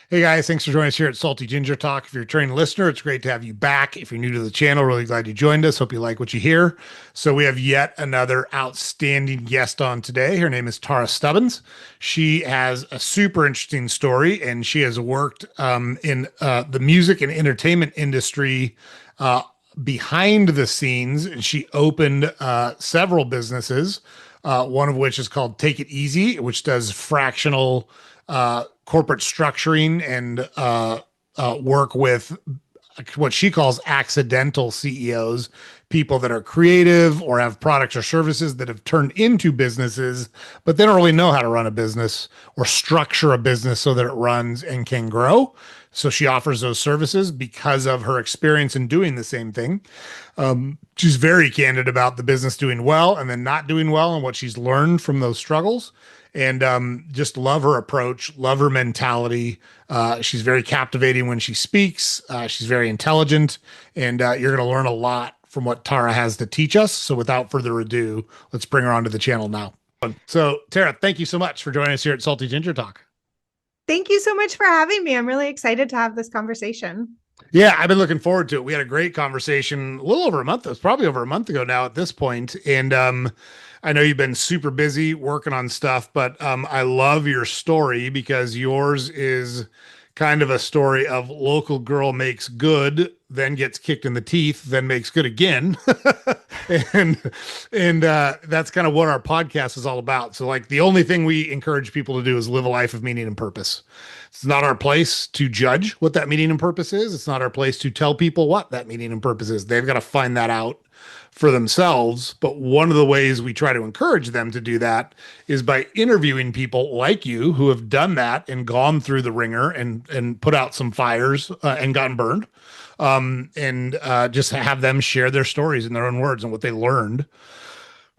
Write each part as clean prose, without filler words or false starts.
Hey guys, thanks for joining us here at Salty Ginger Talk. If you're a trained listener, it's great to have you back. If you're new to the channel, really glad you joined us. Hope you like what you hear. So we have yet another outstanding guest on today. Her name is Tarra Stubbins. She has a super interesting story, and she has worked in the music and entertainment industry behind the scenes. And she opened several businesses, one of which is called Take It Easy, which does fractional corporate structuring and work with what she calls accidental CEOs, people that are creative or have products or services that have turned into businesses, but they don't really know how to run a business or structure a business so that it runs and can grow. So she offers those services because of her experience in doing the same thing. She's very candid about the business doing well and then not doing well and what she's learned from those struggles. And just love her approach, love her mentality. She's very captivating when she speaks. She's very intelligent, and you're going to learn a lot from what Tara has to teach us. So without further ado, let's bring her onto the channel now. So Tara, thank you so much for joining us here at Salty Ginger Talk. Thank you so much for having me. I'm really excited to have this conversation. Yeah, I've been looking forward to it. We had a great conversation a little over a month. It was probably over a month ago now at this point. And I know you've been super busy working on stuff, but I love your story because yours is kind of a story of local girl makes good, then gets kicked in the teeth, then makes good again. and that's kind of what our podcast is all about. So like the only thing we encourage people to do is live a life of meaning and purpose. It's not our place to judge what that meaning and purpose is. It's not our place to tell people what that meaning and purpose is. They've got to find that out for themselves. But one of the ways we try to encourage them to do that is by interviewing people like you who have done that and gone through the ringer and put out some fires and gotten burned. And just have them share their stories in their own words and what they learned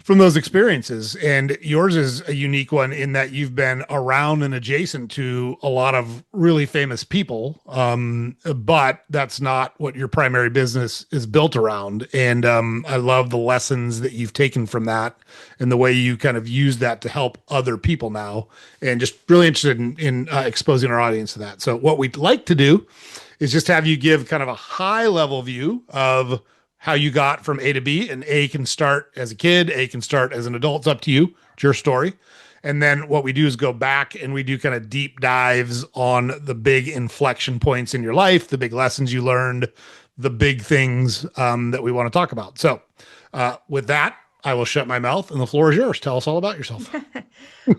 from those experiences. And yours is a unique one in that you've been around and adjacent to a lot of really famous people. But that's not what your primary business is built around. And I love the lessons that you've taken from that and the way you kind of use that to help other people now. And just really interested in exposing our audience to that. So what we'd like to do is just have you give kind of a high level view of how you got from A to B, and A can start as a kid, A can start as an adult. It's up to you. It's your story. And then what we do is go back and we do kind of deep dives on the big inflection points in your life, the big lessons you learned, the big things that we want to talk about. So with that, I will shut my mouth and the floor is yours. Tell us all about yourself.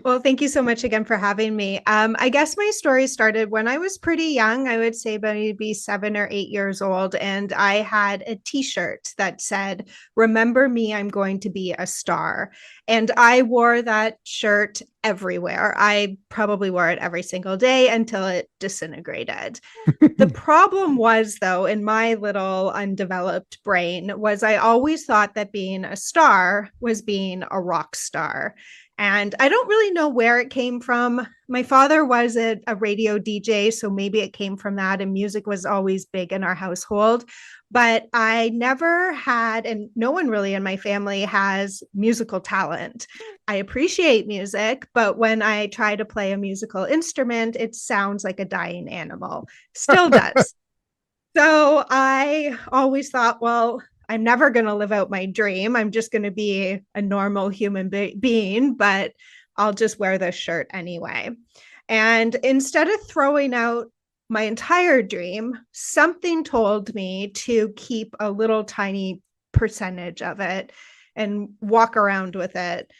Well, thank you so much again for having me. I guess my story started when I was pretty young. I would say maybe 7 or 8 years old. And I had a t-shirt that said, "Remember me, I'm going to be a star." And I wore that shirt everywhere. I probably wore it every single day until it disintegrated. The problem was, though, in my little undeveloped brain, was I always thought that being a star was being a rock star. And I don't really know where it came from. My father was a radio DJ, so maybe it came from that. And music was always big in our household. But I never had, and no one really in my family has musical talent. I appreciate music, but when I try to play a musical instrument, it sounds like a dying animal. Still does. So I always thought, well, I'm never going to live out my dream. I'm just going to be a normal human being, but I'll just wear this shirt anyway. And instead of throwing out my entire dream, something told me to keep a little tiny percentage of it and walk around with it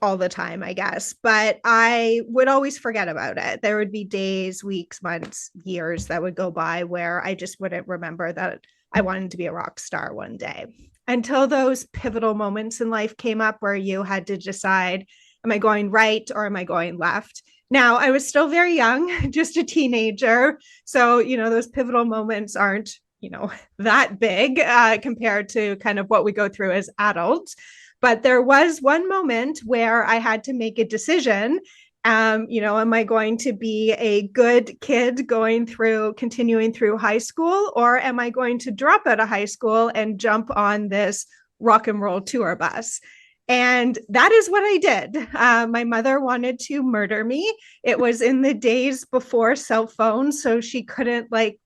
all the time, I guess. But I would always forget about it. There would be days, weeks, months, years that would go by where I just wouldn't remember that I wanted to be a rock star one day, until those pivotal moments in life came up where you had to decide, am I going right or am I going left? Now, I was still very young, just a teenager. So, those pivotal moments aren't, that big compared to kind of what we go through as adults. But there was one moment where I had to make a decision. Am I going to be a good kid continuing through high school, or am I going to drop out of high school and jump on this rock and roll tour bus? And that is what I did. My mother wanted to murder me. It was in the days before cell phones, so she couldn't like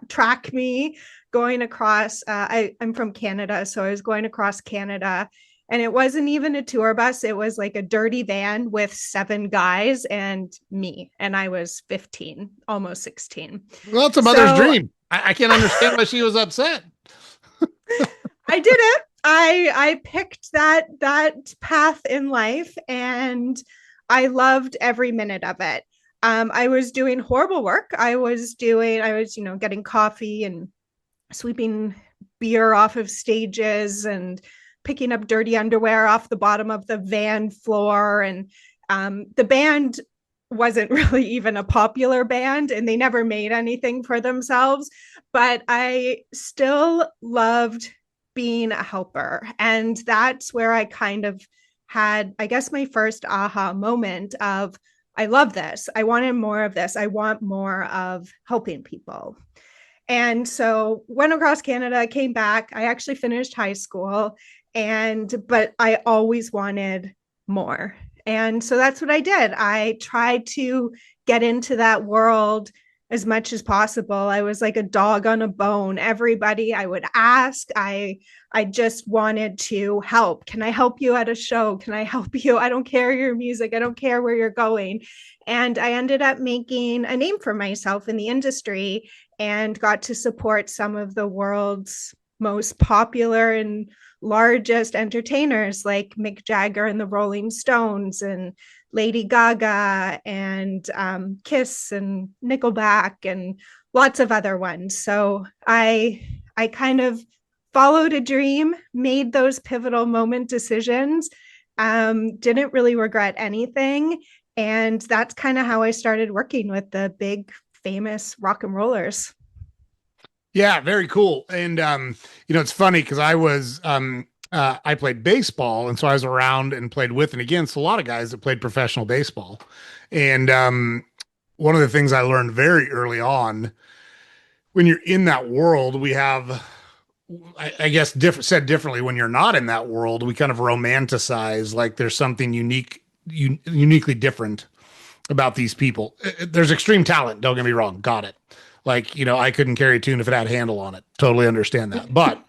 track me going across. I'm from Canada, so I was going across Canada. And it wasn't even a tour bus. It was like a dirty van with 7 guys and me. And I was 15, almost 16. Well, it's a mother's So dream. I can't understand why she was upset. I did it. I picked that path in life, and I loved every minute of it. I was doing horrible work. I was getting coffee and sweeping beer off of stages and picking up dirty underwear off the bottom of the van floor. And the band wasn't really even a popular band, and they never made anything for themselves. But I still loved being a helper. And that's where I kind of had, I guess, my first aha moment of, I love this. I wanted more of this. I want more of helping people. And so went across Canada, came back. I actually finished high school, but I always wanted more. And so that's what I did. I tried to get into that world as much as possible. I was like a dog on a bone. Everybody I would ask, I just wanted to help. Can I help you at a show? Can I help you? I don't care your music. I don't care where you're going. And I ended up making a name for myself in the industry and got to support some of the world's most popular and largest entertainers like Mick Jagger and the Rolling Stones and Lady Gaga and Kiss and Nickelback and lots of other ones. So I kind of followed a dream, made those pivotal moment decisions, didn't really regret anything. And that's kind of how I started working with the big famous rock and rollers. Yeah, very cool. And it's funny because I played baseball, and so I was around and played with and against a lot of guys that played professional baseball. And one of the things I learned very early on, when you're in that world, we have, I guess, said differently, when you're not in that world, we kind of romanticize like there's something uniquely different about these people. There's extreme talent. Don't get me wrong. Got it. Like, I couldn't carry a tune if it had a handle on it. Totally understand that. But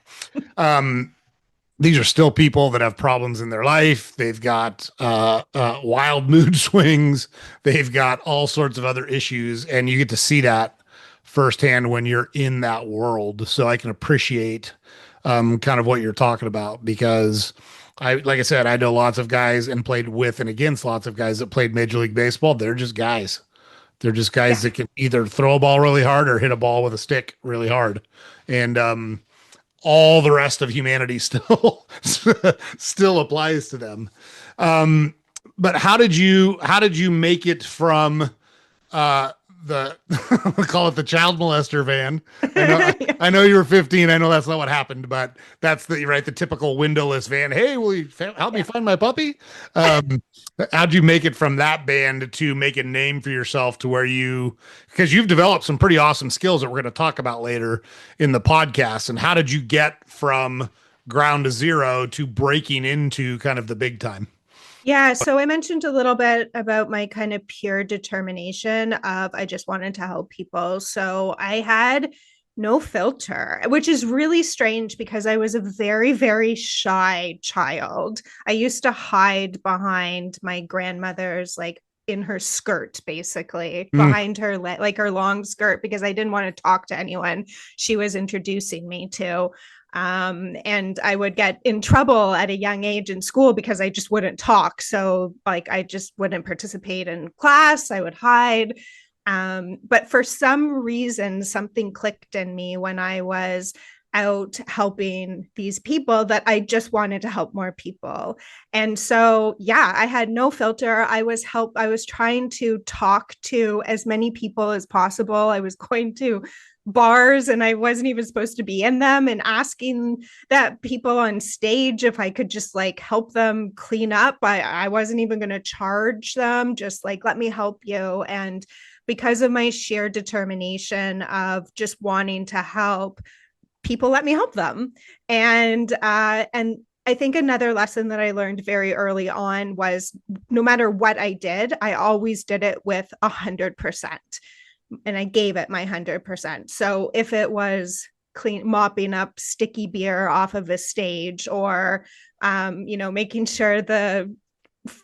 these are still people that have problems in their life. They've got wild mood swings. They've got all sorts of other issues. And you get to see that firsthand when you're in that world. So I can appreciate kind of what you're talking about, because like I said, I know lots of guys and played with and against lots of guys that played Major League Baseball. They're just guys. They're just guys Yeah. that can either throw a ball really hard or hit a ball with a stick really hard. And all the rest of humanity still applies to them. But how did you make it from uh the we'll call it the child molester van? I know Yeah. I know you were 15. I know that's not what happened, but that's the typical windowless van. Hey, will you help me Yeah. find my puppy? Um, how'd you make it from that band to make a name for yourself to where because you've developed some pretty awesome skills that we're going to talk about later in the podcast. And how did you get from ground to zero to breaking into kind of the big time? Yeah, so I mentioned a little bit about my kind of pure determination of I just wanted to help people. So I had no filter, which is really strange because I was a very, very shy child. I used to hide behind my grandmother's, like in her skirt, basically Mm. behind her like her long skirt, because I didn't want to talk to anyone she was introducing me to. And I would get in trouble at a young age in school because I just wouldn't talk. So, like, I just wouldn't participate in class, I would hide. But for some reason, something clicked in me when I was out helping these people that I just wanted to help more people. And so, yeah, I had no filter. I was trying to talk to as many people as possible. I was going to bars and I wasn't even supposed to be in them, and asking that people on stage if I could just like help them clean up. I wasn't even going to charge them, just like, let me help you. And because of my sheer determination of just wanting to help, people let me help them. And I think another lesson that I learned very early on was no matter what I did, I always did it with 100%. And I gave it my 100%. So if it was clean mopping up sticky beer off of a stage, or making sure the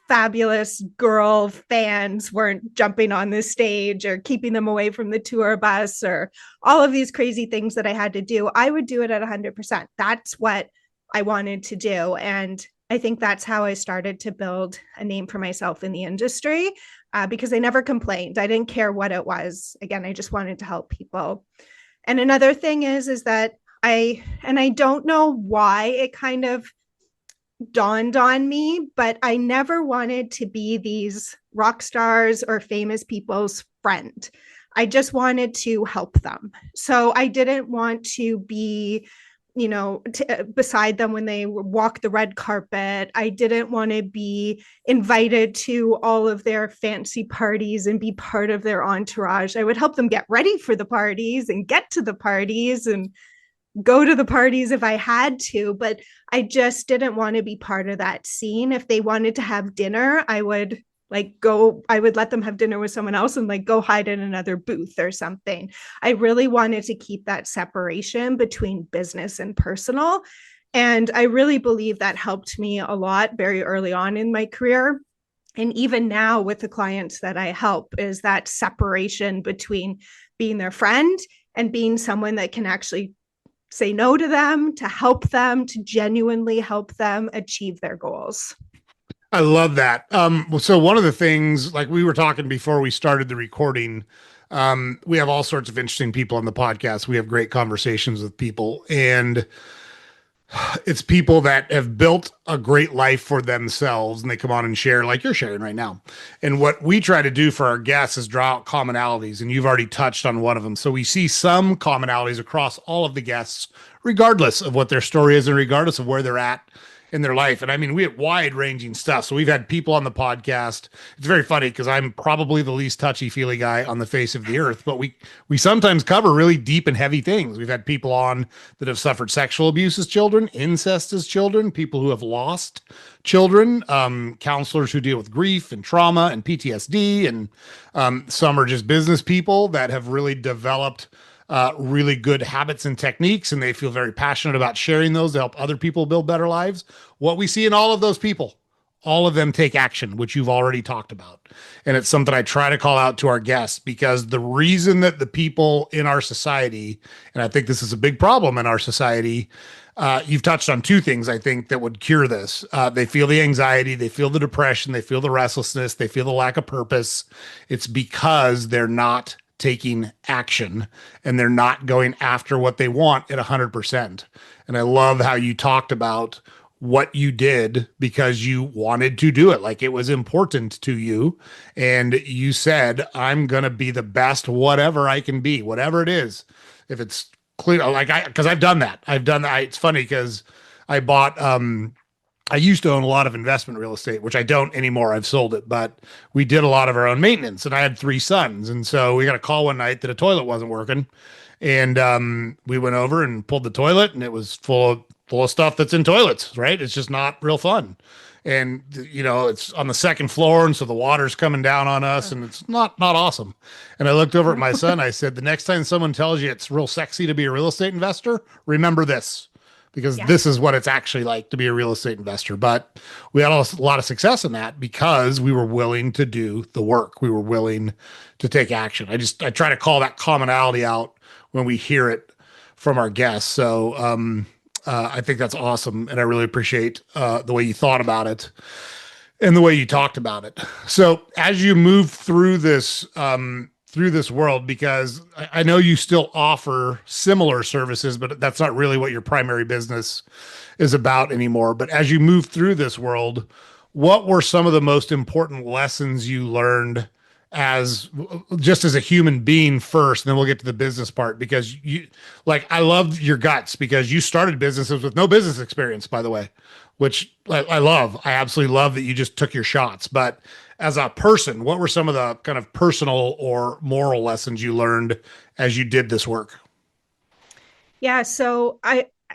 fabulous girl fans weren't jumping on the stage, or keeping them away from the tour bus, or all of these crazy things that I had to do, I would do it at 100%. That's what I wanted to do. And I think that's how I started to build a name for myself in the industry, because I never complained. I didn't care what it was. Again, I just wanted to help people. And another thing is that I don't know why it kind of dawned on me, but I never wanted to be these rock stars or famous people's friend. I just wanted to help them. So I didn't want to be, beside them when they walk the red carpet. I didn't want to be invited to all of their fancy parties and be part of their entourage. I would help them get ready for the parties and get to the parties and go to the parties if I had to, but I just didn't want to be part of that scene. If they wanted to have dinner, I would let them have dinner with someone else and go hide in another booth or something. I really wanted to keep that separation between business and personal. And I really believe that helped me a lot very early on in my career. And even now with the clients that I help, is that separation between being their friend and being someone that can actually say no to them, to help them, to genuinely help them achieve their goals. I love that. So one of the things, like we were talking before we started the recording, we have all sorts of interesting people on the podcast. We have great conversations with people, and it's people that have built a great life for themselves, and they come on and share like you're sharing right now. And what we try to do for our guests is draw out commonalities, and you've already touched on one of them. So we see some commonalities across all of the guests, regardless of what their story is and regardless of where they're at in their life. And I mean, we have wide ranging stuff. So we've had people on the podcast. It's very funny because I'm probably the least touchy feely guy on the face of the earth, but we sometimes cover really deep and heavy things. We've had people on that have suffered sexual abuse as children, incest as children, people who have lost children, counselors who deal with grief and trauma and PTSD, and some are just business people that have really developed really good habits and techniques, and they feel very passionate about sharing those to help other people build better lives. What we see in all of those people, all of them take action, which you've already talked about. And it's something I try to call out to our guests, because the reason that the people in our society, and I think this is a big problem in our society, you've touched on two things I think that would cure this. They feel the anxiety, they feel the depression, they feel the restlessness, they feel the lack of purpose. It's because they're not taking action and they're not going after what they want at 100%. And I love how you talked about what you did because you wanted to do it. Like it was important to you. And you said, I'm going to be the best, whatever I can be, whatever it is. If it's clear, because I've done that. It's funny because I bought, I used to own a lot of investment real estate, which I don't anymore. I've sold it, but we did a lot of our own maintenance, and I had three sons. And so we got a call one night that a toilet wasn't working. And we went over and pulled the toilet, and it was full of stuff that's in toilets, right? It's just not real fun. And it's on the second floor, and so the water's coming down on us, and it's not awesome. And I looked over at my son. I said, the next time someone tells you it's real sexy to be a real estate investor, remember this, because this is what it's actually like to be a real estate investor. But we had a lot of success in that because we were willing to do the work. We were willing to take action. I try to call that commonality out when we hear it from our guests. So I think that's awesome. And I really appreciate the way you thought about it and the way you talked about it. So as you move through this world, because I know you still offer similar services, but that's not really what your primary business is about anymore. But as you move through this world, what were some of the most important lessons you learned as a human being first, and then we'll get to the business part, because I love your guts, because you started businesses with no business experience, by the way, which I love. I absolutely love that you just took your shots. But as a person, what were some of the kind of personal or moral lessons you learned as you did this work? Yeah, so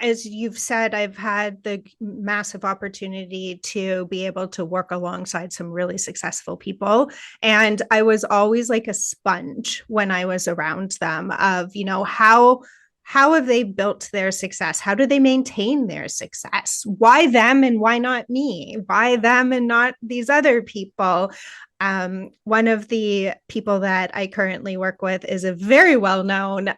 as you've said, I've had the massive opportunity to be able to work alongside some really successful people. And I was always like a sponge when I was around them of, how have they built their success? How do they maintain their success? Why them and why not me? Why them and not these other people? One of the people that I currently work with is a very well-known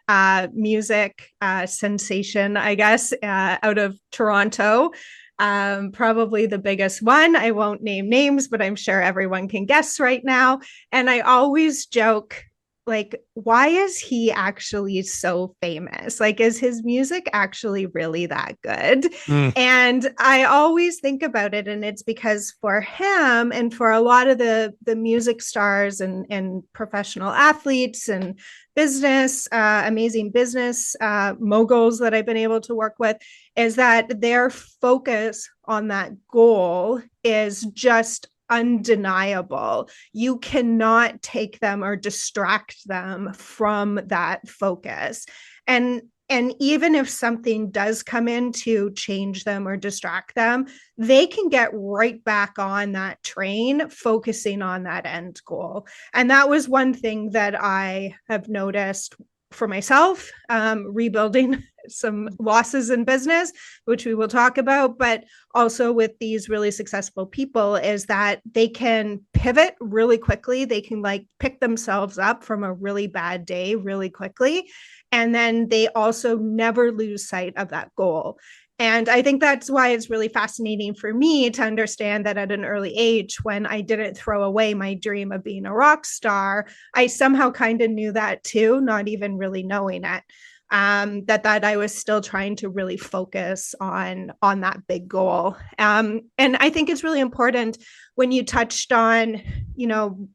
music sensation, I guess, out of Toronto. Probably the biggest one. I won't name names, but I'm sure everyone can guess right now. And I always joke, like, why is he actually so famous? Like, is his music actually really that good? Mm. And I always think about it, and it's because for him and for a lot of the music stars and professional athletes and amazing business moguls that I've been able to work with, is that their focus on that goal is just undeniable. You cannot take them or distract them from that focus. And even if something does come in to change them or distract them, they can get right back on that train, focusing on that end goal. And that was one thing that I have noticed for myself, rebuilding some losses in business, which we will talk about, but also with these really successful people, is that they can pivot really quickly. They can like pick themselves up from a really bad day really quickly. And then they also never lose sight of that goal. And I think that's why it's really fascinating for me to understand that at an early age, when I didn't throw away my dream of being a rock star, I somehow kind of knew that too, not even really knowing it. That I was still trying to really focus on that big goal. And I think it's really important when you touched on,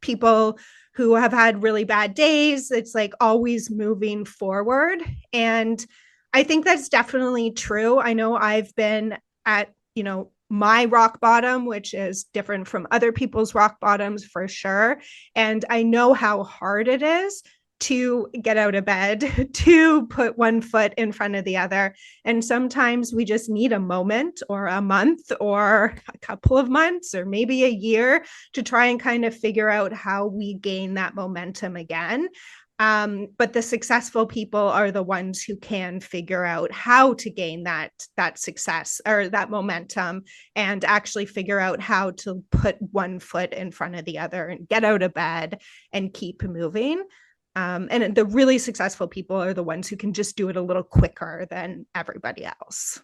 people who have had really bad days. It's like always moving forward. And I think that's definitely true. I know I've been at, my rock bottom, which is different from other people's rock bottoms for sure. And I know how hard it is to get out of bed, to put one foot in front of the other. And sometimes we just need a moment or a month or a couple of months or maybe a year to try and kind of figure out how we gain that momentum again. But the successful people are the ones who can figure out how to gain that success or that momentum, and actually figure out how to put one foot in front of the other and get out of bed and keep moving. And the really successful people are the ones who can just do it a little quicker than everybody else.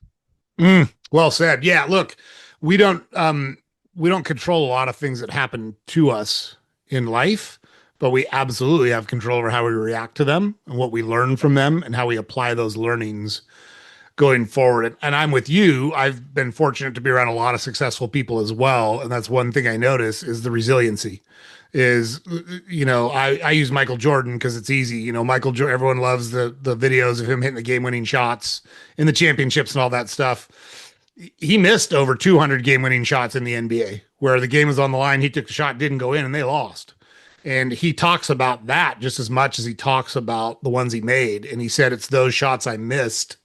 Well said. Yeah, look, we don't control a lot of things that happen to us in life, but we absolutely have control over how we react to them and what we learn from them and how we apply those learnings going forward. And I'm with you. I've been fortunate to be around a lot of successful people as well. And that's one thing I notice is the resiliency is, I use Michael Jordan because it's easy. Michael Jordan, everyone loves the videos of him hitting the game winning shots in the championships and all that stuff. He missed over 200 game winning shots in the NBA where the game was on the line. He took the shot, didn't go in, and they lost. And he talks about that just as much as he talks about the ones he made. And he said, it's those shots I missed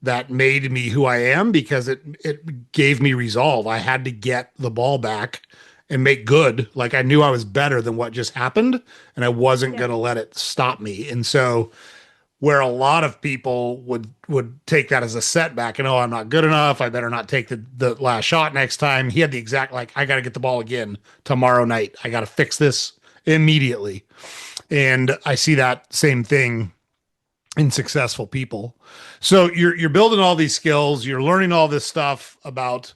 that made me who I am, because it gave me resolve. I had to get the ball back and make good. Like I knew I was better than what just happened, and I wasn't going to let it stop me. And so where a lot of people would take that as a setback and, oh, I'm not good enough, I better not take the last shot next time. He had the exact, like, I got to get the ball again tomorrow night. I got to fix this immediately. And I see that same thing in successful people. So you're building all these skills, you're learning all this stuff about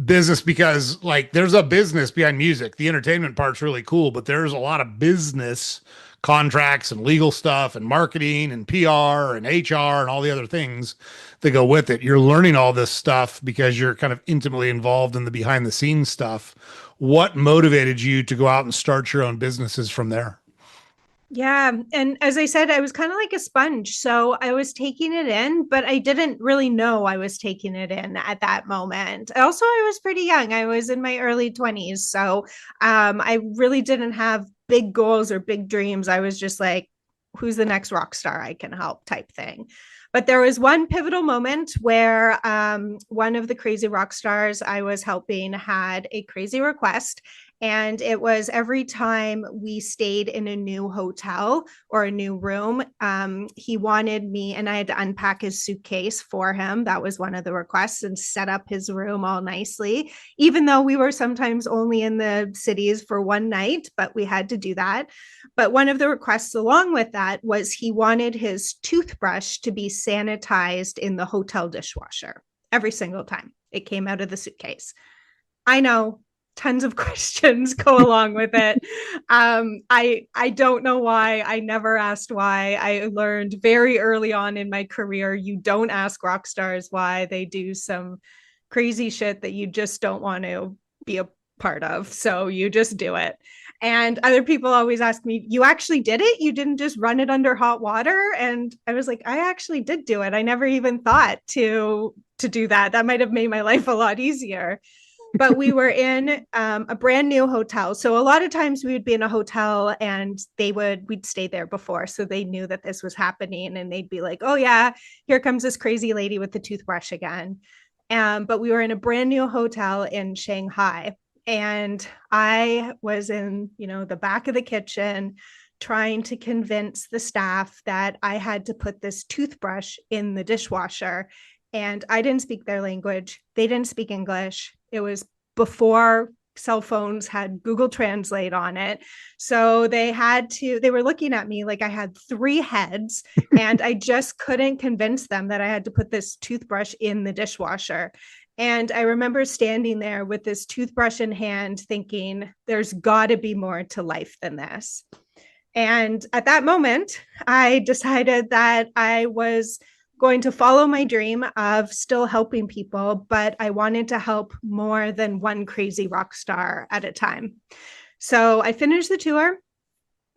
business, because like there's a business behind music. The entertainment part's really cool, but there's a lot of business contracts and legal stuff and marketing and PR and HR and all the other things that go with it. You're learning all this stuff because you're kind of intimately involved in the behind the scenes stuff. What motivated you to go out and start your own businesses from there? Yeah. And as I said, I was kind of like a sponge. So I was taking it in, but I didn't really know I was taking it in at that moment. Also, I was pretty young. I was in my early 20s. So I really didn't have big goals or big dreams. I was just like, who's the next rock star I can help type thing. But there was one pivotal moment where one of the crazy rock stars I was helping had a crazy request. And it was every time we stayed in a new hotel or a new room, he wanted me, and I had to unpack his suitcase for him. That was one of the requests, and set up his room all nicely, even though we were sometimes only in the cities for one night, but we had to do that. But one of the requests along with that was he wanted his toothbrush to be sanitized in the hotel dishwasher every single time it came out of the suitcase. I know, tons of questions go along with it. I don't know why. I never asked why. I learned very early on in my career, you don't ask rock stars why. They do some crazy shit that you just don't want to be a part of. So you just do it. And other people always ask me, you actually did it? You didn't just run it under hot water? And I was like, I actually did do it. I never even thought to do that. That might have made my life a lot easier. But we were in a brand new hotel. So a lot of times we would be in a hotel and we'd stay there before. So they knew that this was happening and they'd be like, oh yeah, here comes this crazy lady with the toothbrush again. But we were in a brand new hotel in Shanghai. And I was in, the back of the kitchen trying to convince the staff that I had to put this toothbrush in the dishwasher. And I didn't speak their language. They didn't speak English. It was before cell phones had Google Translate on it. So they were looking at me like I had three heads and I just couldn't convince them that I had to put this toothbrush in the dishwasher. And I remember standing there with this toothbrush in hand thinking, there's got to be more to life than this. And at that moment, I decided that I was going to follow my dream of still helping people, but I wanted to help more than one crazy rock star at a time. So I finished the tour,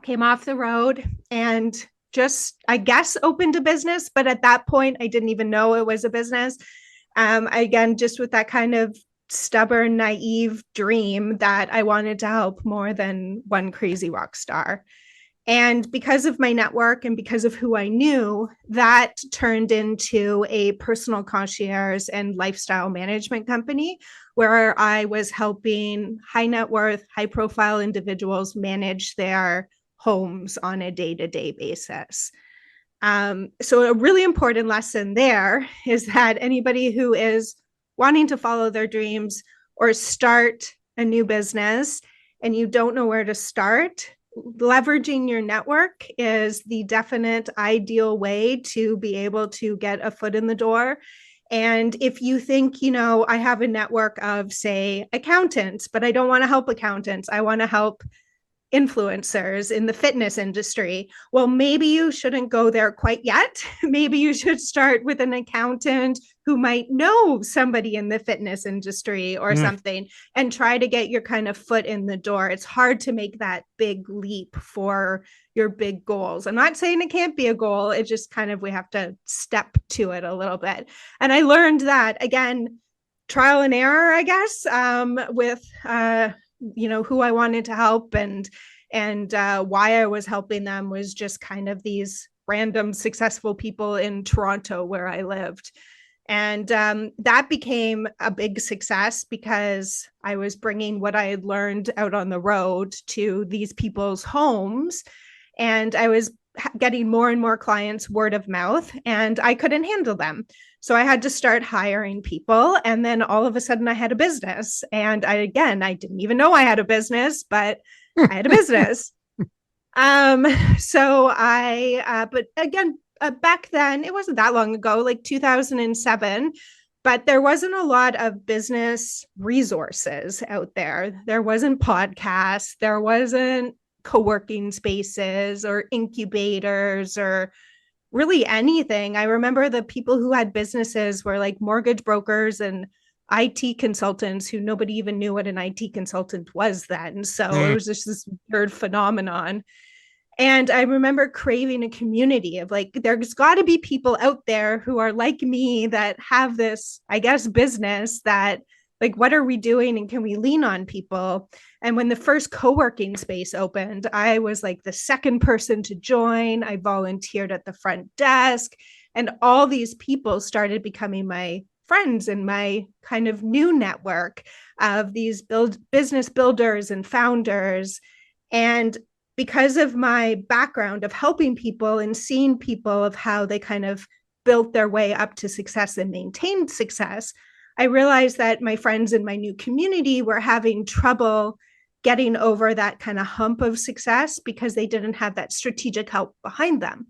came off the road, and just, I guess, opened a business. But at that point, I didn't even know it was a business. Again, just with that kind of stubborn, naive dream that I wanted to help more than one crazy rock star. And because of my network and because of who I knew, that turned into a personal concierge and lifestyle management company where I was helping high net worth, high profile individuals manage their homes on a day-to-day basis. So a really important lesson there is that anybody who is wanting to follow their dreams or start a new business and you don't know where to start, leveraging your network is the definite ideal way to be able to get a foot in the door. And if you think, I have a network of, say, accountants, but I don't want to help accountants, I want to help influencers in the fitness industry. Well, maybe you shouldn't go there quite yet. Maybe you should start with an accountant who might know somebody in the fitness industry or something and try to get your kind of foot in the door. It's hard to make that big leap for your big goals. I'm not saying it can't be a goal. It just kind of, we have to step to it a little bit. And I learned that, again, trial and error, I guess, with who I wanted to help and why I was helping them was just kind of these random successful people in Toronto where I lived. And that became a big success because I was bringing what I had learned out on the road to these people's homes. And I was getting more and more clients word of mouth, and I couldn't handle them. So I had to start hiring people. And then all of a sudden I had a business. And I didn't even know I had a business, but I had a business. But again, back then, it wasn't that long ago, like 2007, but there wasn't a lot of business resources out there. There wasn't podcasts, there wasn't co-working spaces or incubators or really anything. I remember the people who had businesses were like mortgage brokers and IT consultants who nobody even knew what an IT consultant was then. So it was just this weird phenomenon. And I remember craving a community of like, there's got to be people out there who are like me that have this, I guess, business that Like, what are we doing and can we lean on people? And when the first co-working space opened, I was like the second person to join. I volunteered at the front desk, and all these people started becoming my friends and my kind of new network of these business builders and founders. And because of my background of helping people and seeing people of how they kind of built their way up to success and maintained success, I realized that my friends in my new community were having trouble getting over that kind of hump of success because they didn't have that strategic help behind them.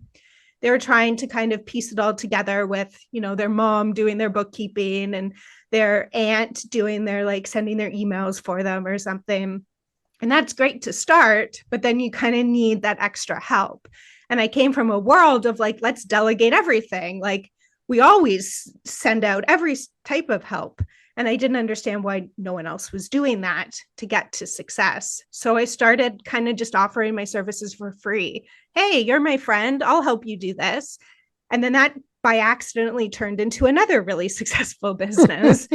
They were trying to kind of piece it all together with, their mom doing their bookkeeping and their aunt doing their like sending their emails for them or something. And that's great to start, but then you kind of need that extra help. And I came from a world of like, let's delegate everything. Like, we always send out every type of help. And I didn't understand why no one else was doing that to get to success. So I started kind of just offering my services for free. Hey, you're my friend. I'll help you do this. And then that by accidentally turned into another really successful business.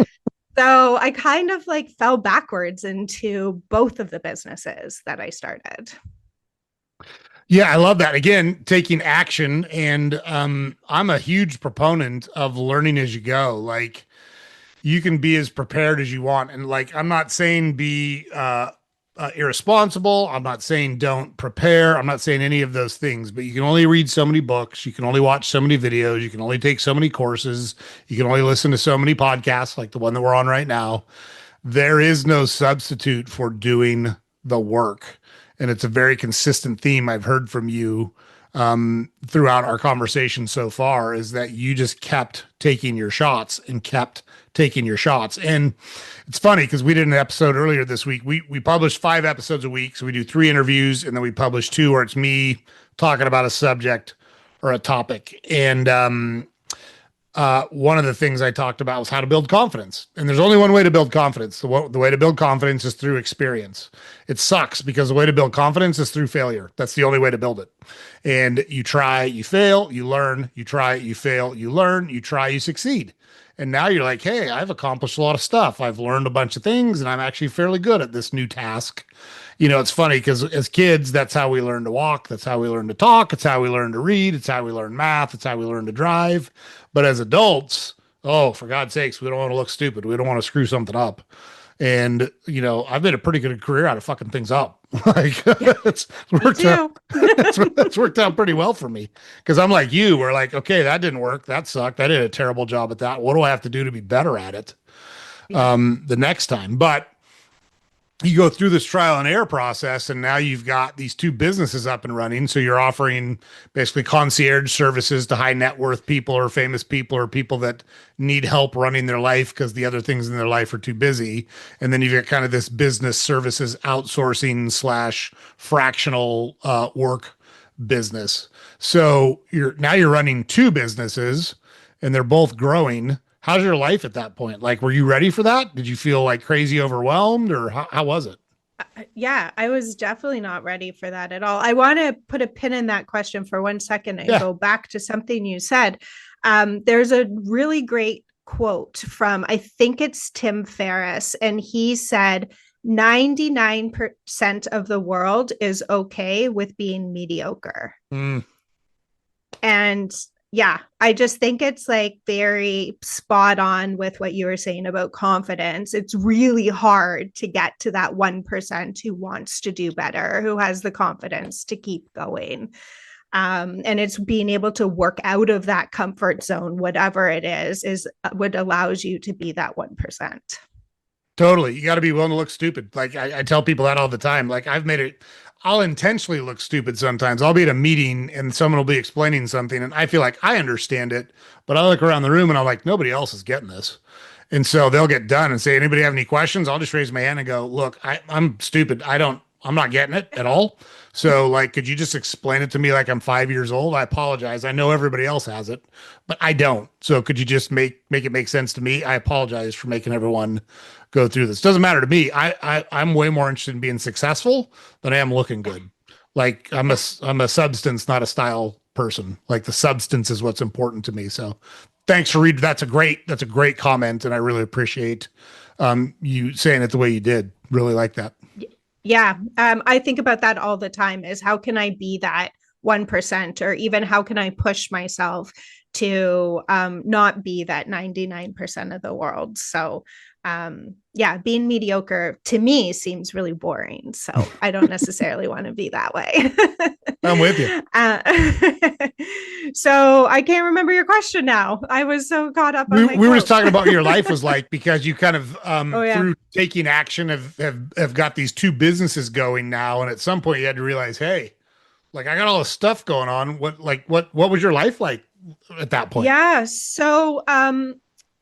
So I kind of like fell backwards into both of the businesses that I started. Yeah, I love that. Again, taking action. And I'm a huge proponent of learning as you go. Like, you can be as prepared as you want. And like, I'm not saying be irresponsible. I'm not saying don't prepare. I'm not saying any of those things, but you can only read so many books. You can only watch so many videos. You can only take so many courses. You can only listen to so many podcasts like the one that we're on right now. There is no substitute for doing the work. And it's a very consistent theme I've heard from you throughout our conversation so far, is that you just kept taking your shots and kept taking your shots. And it's funny because we did an episode earlier this week. We publish 5 episodes a week. So we do 3 interviews and then we publish 2 where it's me talking about a subject or a topic. And one of the things I talked about was how to build confidence. And there's only one way to build confidence. The way to build confidence is through experience. It sucks because the way to build confidence is through failure. That's the only way to build it. And you try, you fail, you learn, you try, you fail, you learn, you try, you succeed. And now you're like, hey, I've accomplished a lot of stuff. I've learned a bunch of things and I'm actually fairly good at this new task. It's funny because as kids, that's how we learn to walk. That's how we learn to talk. It's how we learn to read. It's how we learn math. It's how we learn to drive. But as adults, oh, for God's sakes, we don't want to look stupid. We don't want to screw something up. And, I've made a pretty good career out of fucking things up. Like, Yeah, it's worked out. That's worked out pretty well for me. Because I'm like you, we're like, okay, that didn't work. That sucked. I did a terrible job at that. What do I have to do to be better at it yeah, the next time? But you go through this trial and error process, and now you've got these 2 businesses up and running. So you're offering basically concierge services to high net worth people or famous people or people that need help running their life because the other things in their life are too busy. And then you've got kind of this business services outsourcing / fractional work business. So you're running 2 businesses and they're both growing. How's your life at that point? Like, were you ready for that? Did you feel like crazy overwhelmed or how was it? yeah, I was definitely not ready for that at all. I want to put a pin in that question for 1 second and Yeah. go back to something you said. There's a really great quote from, I think it's Tim Ferriss, and he said, 99% of the world is okay with being mediocre. Mm, And yeah, I just think it's like very spot on with what you were saying about confidence. It's really hard to get to that 1% who wants to do better, who has the confidence to keep going. And it's being able to work out of that comfort zone, whatever it is what allows you to be that 1%. totally. You got to be willing to look stupid. Like I tell people that all the time. Like I'll intentionally look stupid sometimes. I'll be at a meeting and someone will be explaining something and I feel like I understand it, but I look around the room and I'm like, nobody else is getting this. And so they'll get done and say, anybody have any questions? I'll just raise my hand and go, look, I'm stupid. I'm not getting it at all. So like, could you just explain it to me like I'm 5 years old? I apologize. I know everybody else has it, but I don't. So could you just make it make sense to me? I apologize for making everyone go through this. Doesn't matter to me. I'm way more interested in being successful than I am looking good. Like I'm a substance, not a style person. Like the substance is what's important to me. So thanks for reading. That's a great comment. And I really appreciate you saying it the way you did. Really like that. Yeah. I think about that all the time is how can I be that 1%, or even how can I push myself to not be that 99% of the world. So yeah, being mediocre to me seems really boring. So I don't necessarily want to be that way. I'm with you. So I can't remember your question now. I was so caught up on my We were just quote. talking about what your life was like because you kind of Oh yeah. through taking action have got these two businesses going now, and at some point you had to realize, hey, like I got all this stuff going on. What was your life like at that point? Yeah. So,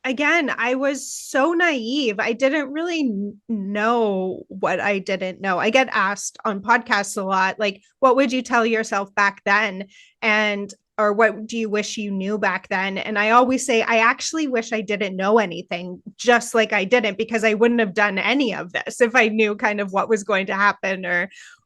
again, I was so naive. I didn't really know what I didn't know. I get asked on podcasts a lot, like, what would you tell yourself back then? And, or what do you wish you knew back then? And I always say, I actually wish I didn't know anything, just like I didn't, because I wouldn't have done any of this if I knew kind of what was going to happen,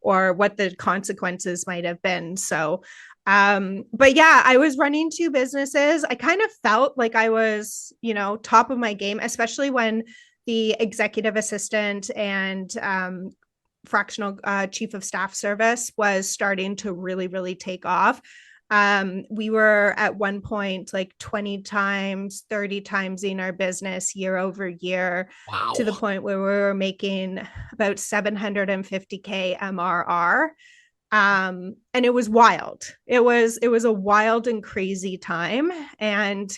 or what the consequences might have been. So, but yeah, I was running two businesses. I kind of felt like I was, top of my game, especially when the executive assistant and fractional chief of staff service was starting to really, really take off. We were at one point like 20 times, 30 times in our business year over year, to the Wow. point where we were making about 750K MRR. And it was wild. It was a wild and crazy time. And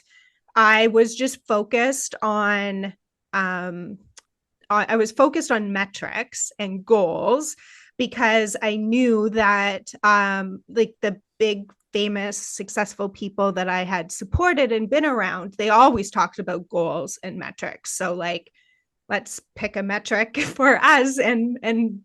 I was just focused on I was focused on metrics and goals, because I knew that like the big famous successful people that I had supported and been around, they always talked about goals and metrics. So like, let's pick a metric for us and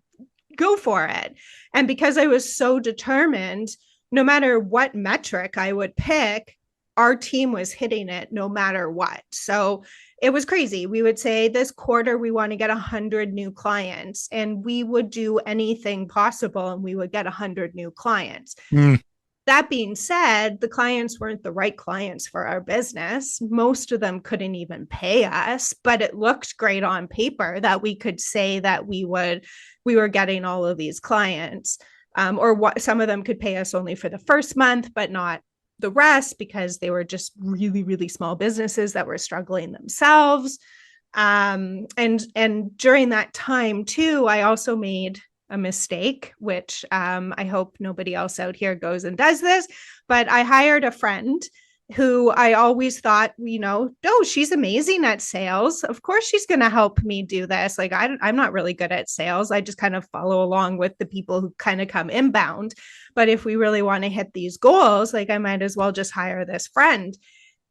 go for it. And because I was so determined, no matter what metric I would pick, our team was hitting it no matter what. So it was crazy. We would say this quarter, we want to get 100 new clients, and we would do anything possible and we would get 100 new clients. Mm. That being said, the clients weren't the right clients for our business. Most of them couldn't even pay us, but it looked great on paper that we could say that we were getting all of these clients, or what, some of them could pay us only for the first month, but not the rest, because they were just really, really small businesses that were struggling themselves. And during that time too, I also made a mistake, which I hope nobody else out here goes and does this, but I hired a friend who I always thought, oh, she's amazing at sales. Of course, she's going to help me do this. Like, I'm not really good at sales. I just kind of follow along with the people who kind of come inbound. But if we really want to hit these goals, like, I might as well just hire this friend.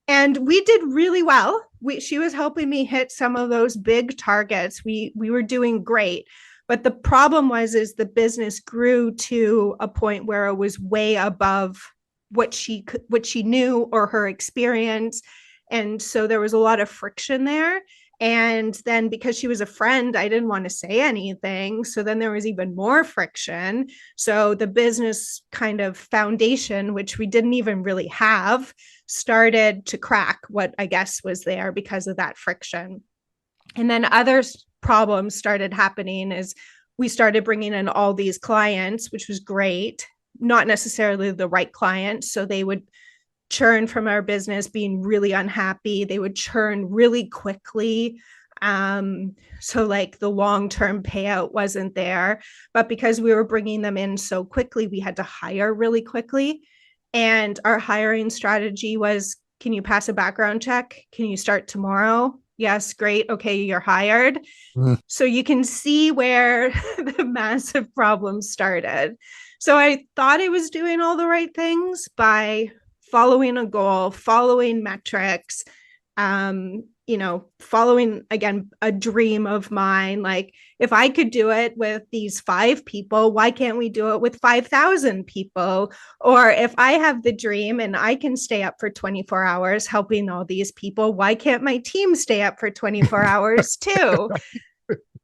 And we did really well. She was helping me hit some of those big targets. We were doing great. But the problem is the business grew to a point where it was way above what she knew or her experience. And so there was a lot of friction there. And then because she was a friend, I didn't want to say anything. So then there was even more friction. So the business kind of foundation, which we didn't even really have, started to crack what I guess was there because of that friction. And then other problems started happening as we started bringing in all these clients, which was great, not necessarily the right clients. So they would churn from our business being really unhappy. They would churn really quickly. So like the long-term payout wasn't there, but because we were bringing them in so quickly, we had to hire really quickly. And our hiring strategy was, can you pass a background check? Can you start tomorrow? Yes, great. Okay, you're hired. Mm. So you can see where the massive problems started. So I thought I was doing all the right things by following a goal, following metrics, following, again, a dream of mine. Like, if I could do it with these 5 people, why can't we do it with 5,000 people? Or if I have the dream and I can stay up for 24 hours helping all these people, why can't my team stay up for 24 hours too?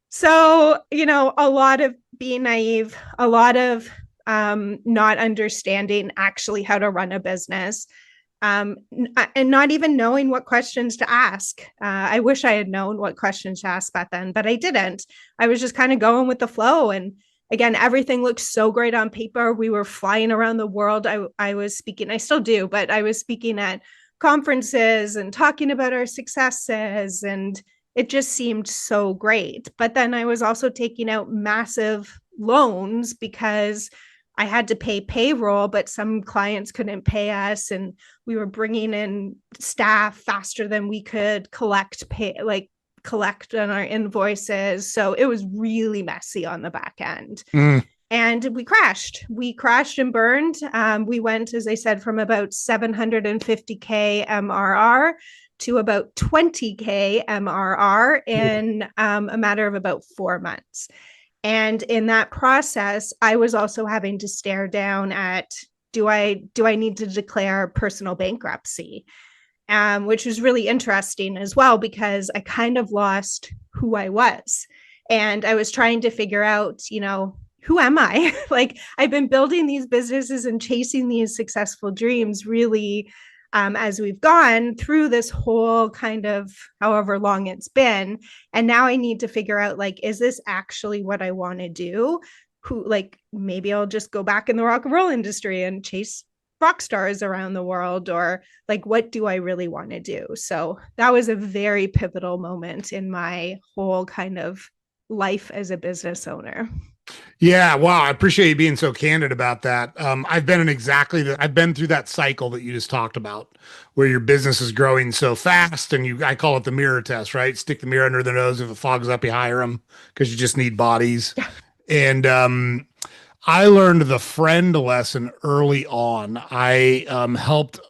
So, a lot of being naive, a lot of not understanding actually how to run a business, and not even knowing what questions to ask. I wish I had known what questions to ask back then, but I didn't. I was just kind of going with the flow. And again, everything looked so great on paper. We were flying around the world. I was speaking, I still do, but I was speaking at conferences and talking about our successes, and it just seemed so great. But then I was also taking out massive loans because I had to pay payroll, but some clients couldn't pay us, and we were bringing in staff faster than we could collect on our invoices. So it was really messy on the back end. Mm. And we crashed and burned. We went, as I said, from about 750K MRR to about 20K MRR in a matter of about 4 months. And in that process, I was also having to stare down at, do I need to declare personal bankruptcy? Which was really interesting as well, because I kind of lost who I was. And I was trying to figure out, who am I? Like, I've been building these businesses and chasing these successful dreams really, as we've gone through this whole kind of however long it's been. And now I need to figure out, like, is this actually what I want to do? Maybe I'll just go back in the rock and roll industry and chase rock stars around the world, or like, what do I really want to do? So that was a very pivotal moment in my whole kind of life as a business owner. Yeah, wow. I appreciate you being so candid about that. I've been I've been through that cycle that you just talked about, where your business is growing so fast, and I call it the mirror test, right? Stick the mirror under their nose. If it fogs up, you hire them because you just need bodies. And I learned the friend lesson early on. I helped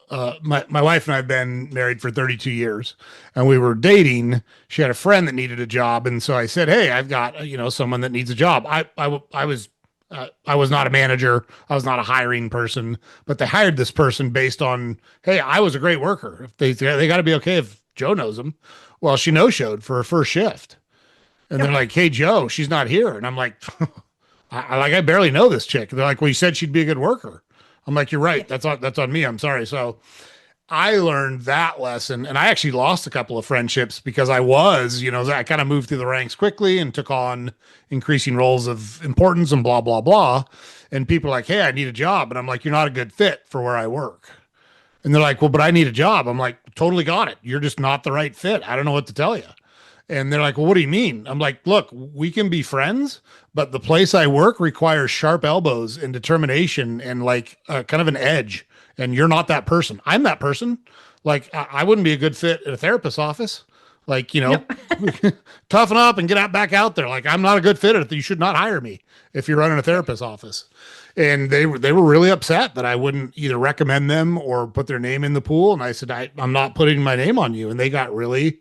my wife and I have been married for 32 years, and we were dating. She had a friend that needed a job, and so I said, "Hey, I've got someone that needs a job." I was not a manager. I was not a hiring person, but they hired this person based on, hey, I was a great worker. They got to be okay if Joe knows them. Well, she no showed for her first shift, and they're like, "Hey, Joe, she's not here," and I'm like. I barely know this chick. They're like, well, you said she'd be a good worker. I'm like, you're right. That's on me. I'm sorry. So I learned that lesson, and I actually lost a couple of friendships because I kind of moved through the ranks quickly and took on increasing roles of importance and blah, blah, blah. And people are like, hey, I need a job. And I'm like, you're not a good fit for where I work. And they're like, well, but I need a job. I'm like, totally got it. You're just not the right fit. I don't know what to tell you. And they're like, well, what do you mean? I'm like, look, we can be friends, but the place I work requires sharp elbows and determination and kind of an edge. And you're not that person. I'm that person. Like, I wouldn't be a good fit at a therapist's office. Like, nope. Toughen up and get back out there. Like, I'm not a good fit at it. You should not hire me if you're running a therapist's office. And they were really upset that I wouldn't either recommend them or put their name in the pool. And I said, I'm not putting my name on you. And they got really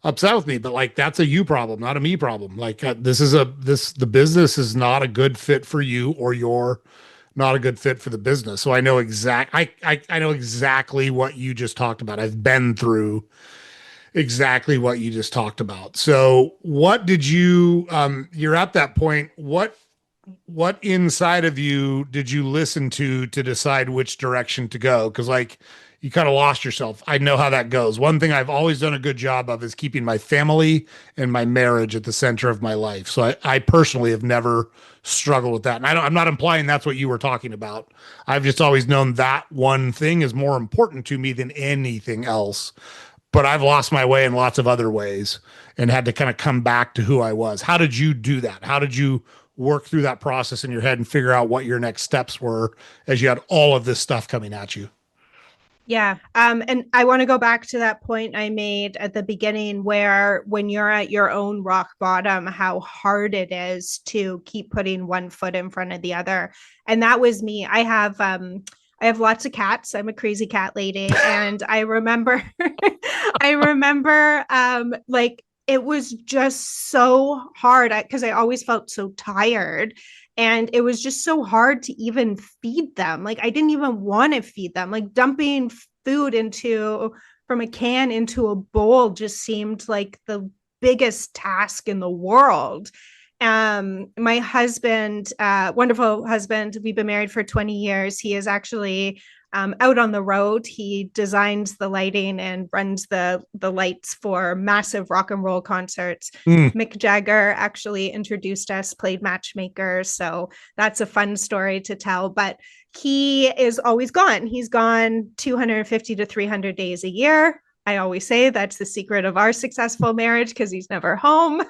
upset with me, but like, that's a you problem, not a me problem. Like, the business is not a good fit for you, or you're not a good fit for the business. So I know I know exactly what you just talked about. I've been through exactly what you just talked about. So what did you're at that point, what inside of you did you listen to decide which direction to go? Because like, you kind of lost yourself. I know how that goes. One thing I've always done a good job of is keeping my family and my marriage at the center of my life. So I personally have never struggled with that. And I'm not implying that's what you were talking about. I've just always known that one thing is more important to me than anything else. But I've lost my way in lots of other ways and had to kind of come back to who I was. How did you do that? How did you work through that process in your head and figure out what your next steps were as you had all of this stuff coming at you? Yeah. And I want to go back to that point I made at the beginning, where when you're at your own rock bottom, how hard it is to keep putting one foot in front of the other. And that was me. I have lots of cats. I'm a crazy cat lady. And I remember, like, it was just so hard because I always felt so tired. And it was just so hard to even feed them. Like, I didn't even want to feed them. Like, dumping food from a can into a bowl just seemed like the biggest task in the world. My husband, wonderful husband, we've been married for 20 years. He is actually out on the road. He designs the lighting and runs the lights for massive rock and roll concerts. Mm. Mick Jagger actually introduced us, played matchmaker. So that's a fun story to tell. But he is always gone. He's gone 250 to 300 days a year. I always say that's the secret of our successful marriage because he's never home.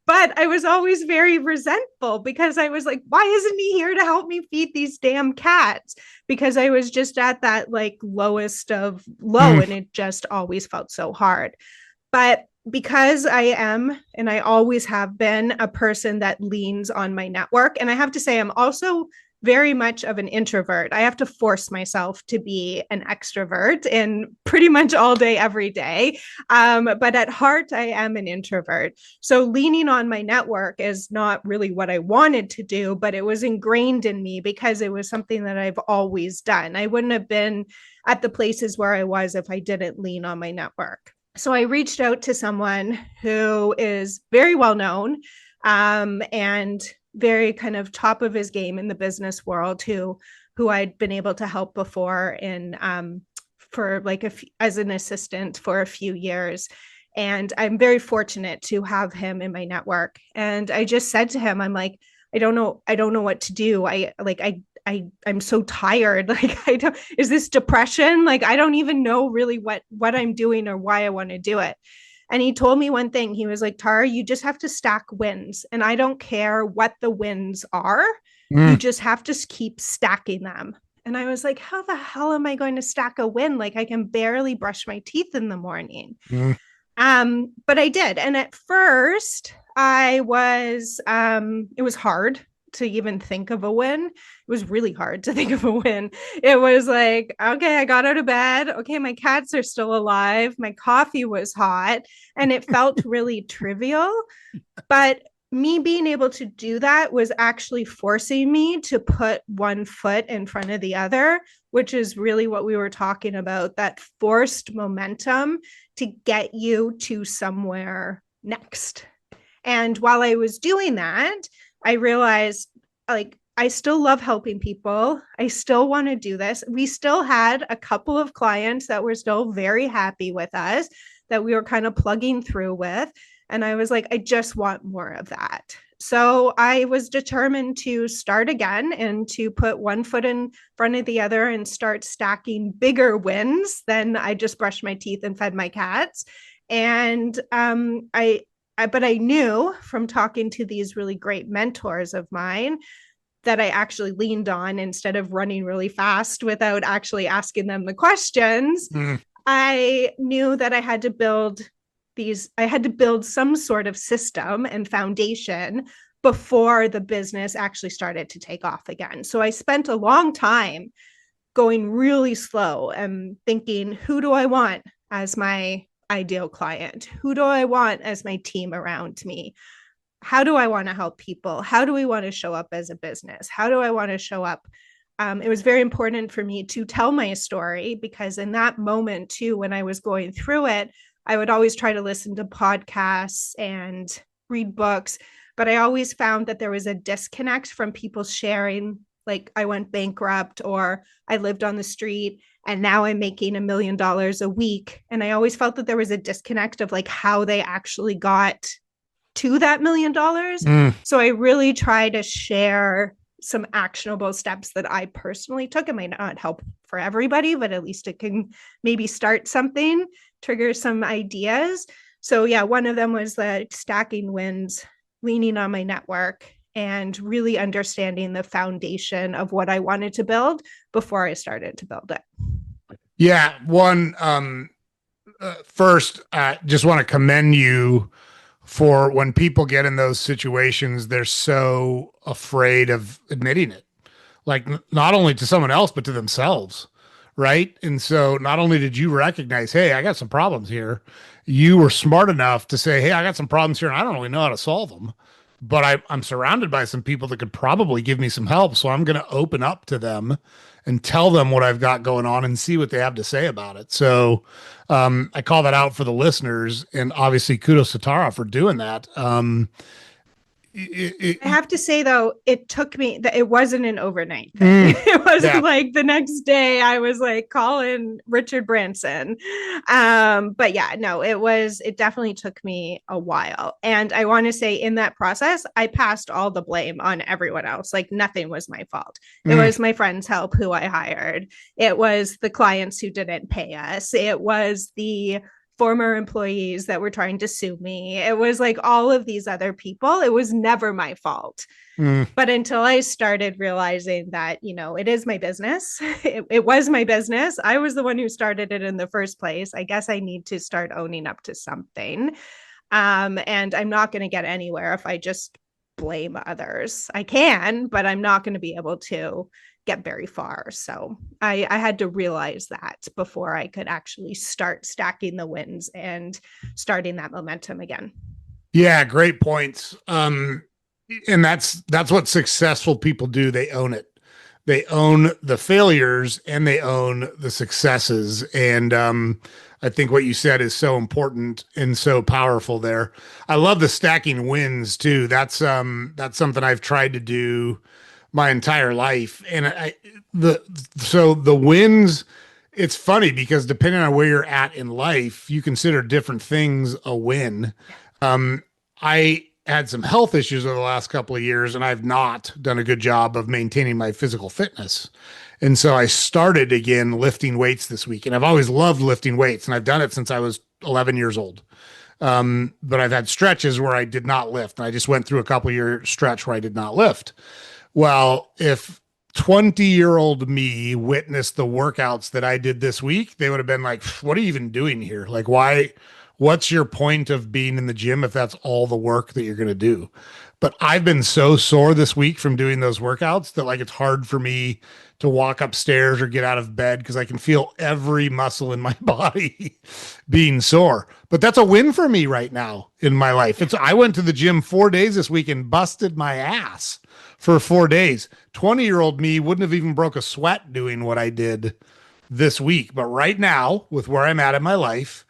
But I was always very resentful because I was like, why isn't he here to help me feed these damn cats? Because I was just at that like lowest of low Mm. and it just always felt so hard. But because I am, and I always have been, a person that leans on my network, and I have to say, I'm also very much of an introvert. I have to force myself to be an extrovert in pretty much all day, every day. But at heart, I am an introvert. So leaning on my network is not really what I wanted to do, but it was ingrained in me because it was something that I've always done. I wouldn't have been at the places where I was if I didn't lean on my network. So I reached out to someone who is very well known, and very kind of top of his game in the business world, who I'd been able to help before in for like as an assistant for a few years. And I'm very fortunate to have him in my network. And I just said to him, I'm like, I don't know what to do. I'm so tired. Like, I don't, is this depression? Like, I don't even know really what I'm doing or why I want to do it. And he told me one thing. He was like, Tara, you just have to stack wins. And I don't care what the wins are. You Mm. just have to keep stacking them. And I was like, how the hell am I going to stack a win? Like, I can barely brush my teeth in the morning. Mm. But I did. And at first, it was hard to even think of a win. It was really hard to think of a win. It was like, okay, I got out of bed. Okay, my cats are still alive. My coffee was hot. And it felt really trivial. But me being able to do that was actually forcing me to put one foot in front of the other, which is really what we were talking about, that forced momentum to get you to somewhere next. And while I was doing that, I realized like I still love helping people. I still want to do this. We still had a couple of clients that were still very happy with us that we were kind of plugging through with. And I was like, I just want more of that. So I was determined to start again and to put one foot in front of the other and start stacking bigger wins than I just brushed my teeth and fed my cats. And but I knew from talking to these really great mentors of mine that I actually leaned on instead of running really fast without actually asking them the questions. Mm. I knew that I had to build some sort of system and foundation before the business actually started to take off again. So I spent a long time going really slow and thinking, who do I want as my ideal client? Who do I want as my team around me? How do I want to help people? How do we want to show up as a business? How do I want to show up? It was very important for me to tell my story because in that moment too, when I was going through it, I would always try to listen to podcasts and read books, but I always found that there was a disconnect from people sharing, like, I went bankrupt or I lived on the street and now I'm making $1 million a week. And I always felt that there was a disconnect of like how they actually got to that $1 million. Mm. So I really try to share some actionable steps that I personally took. It might not help for everybody, but at least it can maybe start something, trigger some ideas. So yeah, one of them was the stacking wins, leaning on my network, and really understanding the foundation of what I wanted to build before I started to build it. Yeah. First, just want to commend you for when people get in those situations, they're so afraid of admitting it, like not only to someone else, but to themselves. Right. And so not only did you recognize, hey, I got some problems here, you were smart enough to say, hey, I got some problems here and I don't really know how to solve them, but I'm surrounded by some people that could probably give me some help. So I'm going to open up to them and tell them what I've got going on and see what they have to say about it. So I call that out for the listeners, and obviously kudos to Tara for doing that. I have to say though, it took me that it wasn't an overnight thing. Mm, It wasn't yeah. like the next day I was like calling Richard Branson. But yeah, no, it definitely took me a while. And I want to say in that process, I passed all the blame on everyone else. Like nothing was my fault. It Mm, was my friend's help who I hired. It was the clients who didn't pay us. It was the former employees that were trying to sue me. It was like all of these other people. It was never my fault. mm. But until I started realizing that, it is my business, it was my business. I was the one who started it in the first place. I guess I need to start owning up to something. And I'm not going to get anywhere if I just blame others. I can, but I'm not going to be able to get very far. So I had to realize that before I could actually start stacking the wins and starting that momentum again. Yeah, great points. And that's what successful people do. They own it. They own the failures and they own the successes. And I think what you said is so important and so powerful there. I love the stacking wins too. That's something I've tried to do my entire life. And the wins, it's funny because depending on where you're at in life, you consider different things a win. Um, I had some health issues over the last couple of years, and I've not done a good job of maintaining my physical fitness. And so I started again lifting weights this week, and I've always loved lifting weights, and I've done it since I was 11 years old. But I've had stretches where I did not lift, and I just went through a couple year stretch where I did not lift. Well, if 20-year-old me witnessed the workouts that I did this week, they would have been like, what are you even doing here? Like, why? What's your point of being in the gym if that's all the work that you're going to do? But I've been so sore this week from doing those workouts that like it's hard for me to walk upstairs or get out of bed because I can feel every muscle in my body being sore. But that's a win for me right now in my life. It's I went to the gym 4 days this week and busted my ass for 4 days. 20-year-old me wouldn't have even broke a sweat doing what I did this week. But right now, with where I'm at in my life,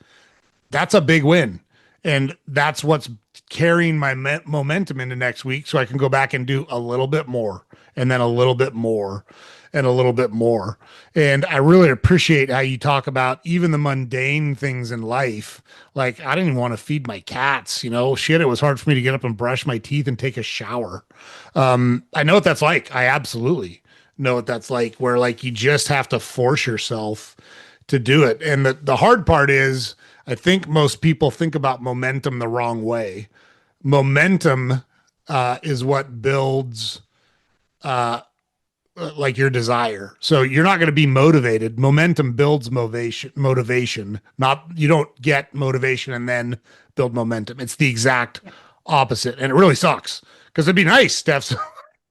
that's a big win. And that's what's carrying my momentum into next week so I can go back and do a little bit more and then a little bit more and a little bit more. And I really appreciate how you talk about even the mundane things in life. Like I didn't even want to feed my cats, shit, it was hard for me to get up and brush my teeth and take a shower. I know what that's like. I absolutely know what that's like, where like you just have to force yourself to do it. And the hard part is, I think most people think about momentum the wrong way. Momentum is what builds uh, like your desire. So you're not going to be motivated. Momentum builds motivation. Motivation, not you don't get motivation and then build momentum. It's the exact opposite, and it really sucks because it'd be nice to have some,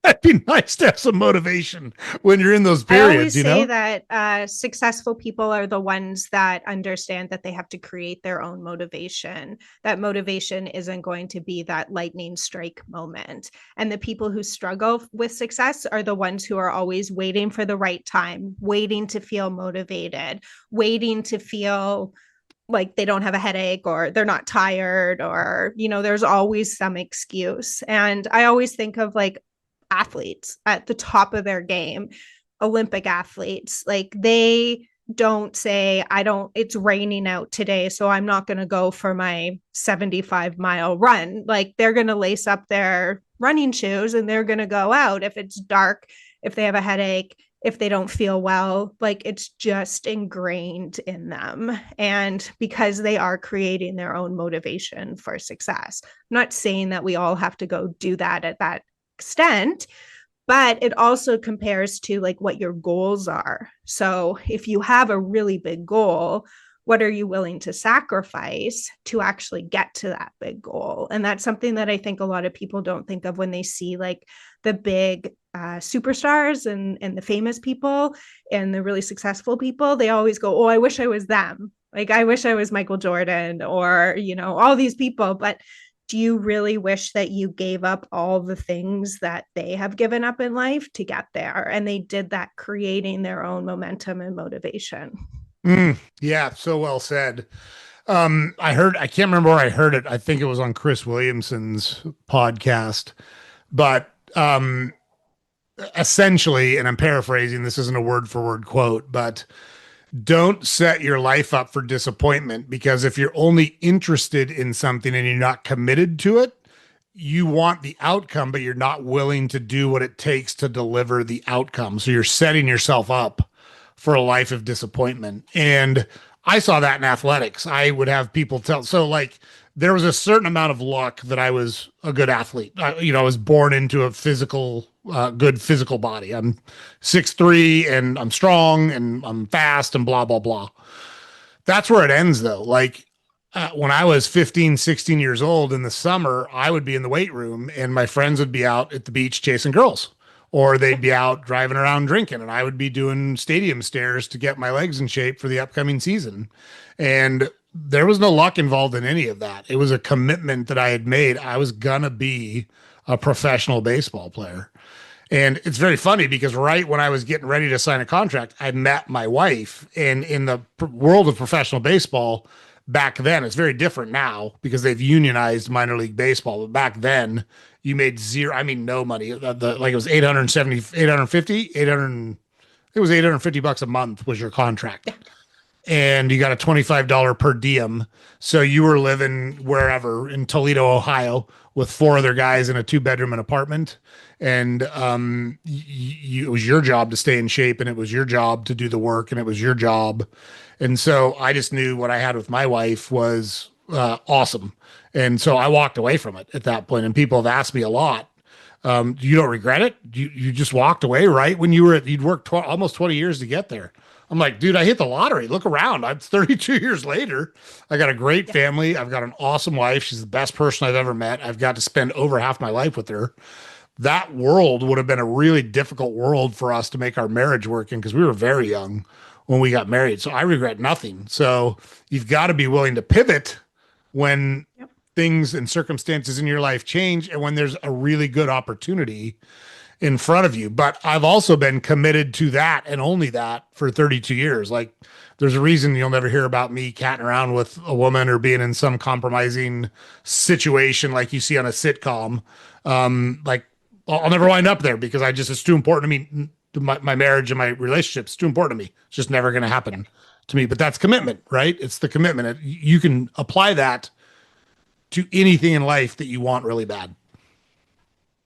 it'd be nice to have some motivation when you're in those I periods. always say that successful people are the ones that understand that they have to create their own motivation. That motivation isn't going to be that lightning strike moment. And the people who struggle with success are the ones who are always waiting for the right time, waiting to feel motivated, waiting to feel like they don't have a headache or they're not tired or, there's always some excuse. And I always think of like athletes at the top of their game, Olympic athletes, like they don't say, it's raining out today, so I'm not going to go for my 75-mile run. Like they're going to lace up their running shoes and they're going to go out if it's dark, if they have a headache, if they don't feel well. Like it's just ingrained in them. And because they are creating their own motivation for success. I'm not saying that we all have to go do that at that extent, but it also compares to like what your goals are. So if you have a really big goal, what are you willing to sacrifice to actually get to that big goal? And that's something that I think a lot of people don't think of when they see like the big superstars and the famous people and the really successful people. They always go, oh, I wish I was them. Like, I wish I was Michael Jordan or, all these people. But do you really wish that you gave up all the things that they have given up in life to get there? And they did that creating their own momentum and motivation. Yeah, so well said. I can't remember where I heard it. I think it was on Chris Williamson's podcast, but essentially, and I'm paraphrasing, this isn't a word for word quote, but don't set your life up for disappointment, because if you're only interested in something and you're not committed to it, you want the outcome, but you're not willing to do what it takes to deliver the outcome. So you're setting yourself up for a life of disappointment. And I saw that in athletics. I would have people tell, so like there was a certain amount of luck that I was a good athlete. I was born into a good physical body. I'm 6'3" and I'm strong and I'm fast and blah, blah, blah. That's where it ends though. Like when I was 15, 16 years old in the summer, I would be in the weight room and my friends would be out at the beach chasing girls, or they'd be out driving around drinking, and I would be doing stadium stairs to get my legs in shape for the upcoming season. And there was no luck involved in any of that. It was a commitment that I had made. I was going to be a professional baseball player. And it's very funny because right when I was getting ready to sign a contract, I met my wife. And in the world of professional baseball, back then, it's very different now because they've unionized minor league baseball. But back then, you made zero, I mean, no money. Like it was 870, 850, 800. It was $850 a month was your contract. And you got a $25 per diem. So you were living wherever in Toledo, Ohio, with four other guys in a two-bedroom apartment. And it was your job to stay in shape, and it was your job to do the work, and it was your job. And so I just knew what I had with my wife was awesome. And so I walked away from it at that point. And people have asked me a lot, you don't regret it? You just walked away right when you'd worked almost 20 years to get there. I'm like, dude, I hit the lottery. Look around. I'm 32 years later. I got a great family. I've got an awesome wife. She's the best person I've ever met. I've got to spend over half my life with her. That world would have been a really difficult world for us to make our marriage work in because we were very young when we got married. So I regret nothing. So you've got to be willing to pivot when things and circumstances in your life change and when there's a really good opportunity in front of you. But I've also been committed to that and only that for 32 years. Like there's a reason you'll never hear about me catting around with a woman or being in some compromising situation like you see on a sitcom. Like I'll never wind up there because it's too important to me. My marriage and my relationship's too important to me. It's just never going to happen to me. But that's commitment, right? It's the commitment. You can apply that to anything in life that you want really bad.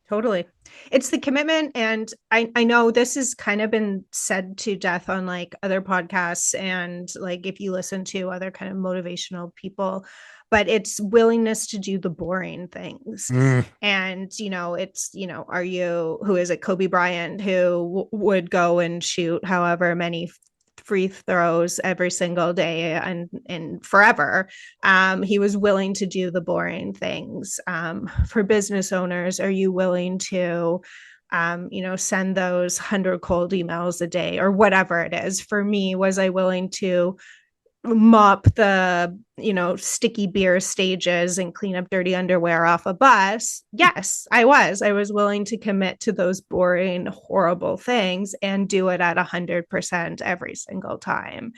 Totally. It's the commitment. And I know this has kind of been said to death on like other podcasts and like if you listen to other kind of motivational people, but it's willingness to do the boring things. And, who is it? Kobe Bryant, who would go and shoot however many free throws every single day and forever. He was willing to do the boring things. For business owners, are you willing to, send those 100 cold emails a day or whatever it is? For me, was I willing to mop the sticky beer stages and clean up dirty underwear off a bus? Yes, I was willing to commit to those boring, horrible things and do it at 100% every single time.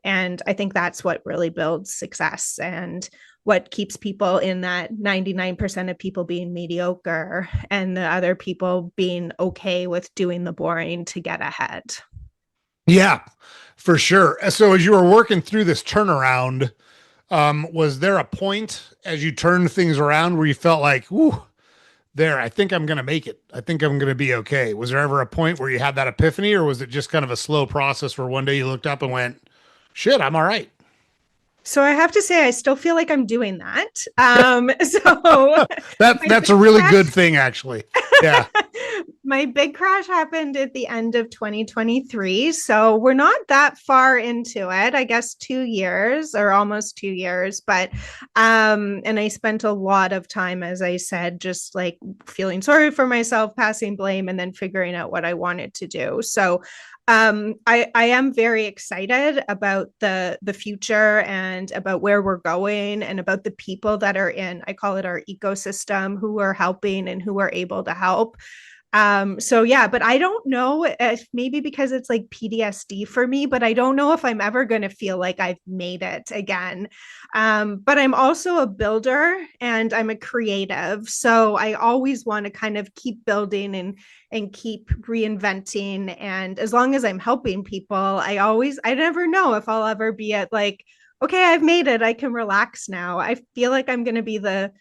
And I think that's what really builds success and what keeps people in that 99% of people being mediocre and the other people being okay with doing the boring to get ahead. Yeah, for sure. So as you were working through this turnaround, was there a point as you turned things around where you felt like, ooh, I think I'm going to make it. I think I'm going to be okay. Was there ever a point where you had that epiphany, or was it just kind of a slow process where one day you looked up and went, shit, I'm all right? So I have to say, I still feel like I'm doing that. So that's a really good thing, actually. Yeah. My big crash happened at the end of 2023. So we're not that far into it, I guess 2 years or almost 2 years. But, and I spent a lot of time, as I said, just like feeling sorry for myself, passing blame, and then figuring out what I wanted to do. So I am very excited about the future and about where we're going and about the people that are in, I call it our ecosystem, who are helping and who are able to help. So yeah, but I don't know if maybe because it's like PTSD for me, but I don't know if I'm ever going to feel like I've made it again. But I'm also a builder and I'm a creative. So I always want to kind of keep building and keep reinventing. And as long as I'm helping people, I never know if I'll ever be at like, okay, I've made it. I can relax now. I feel like I'm going to be the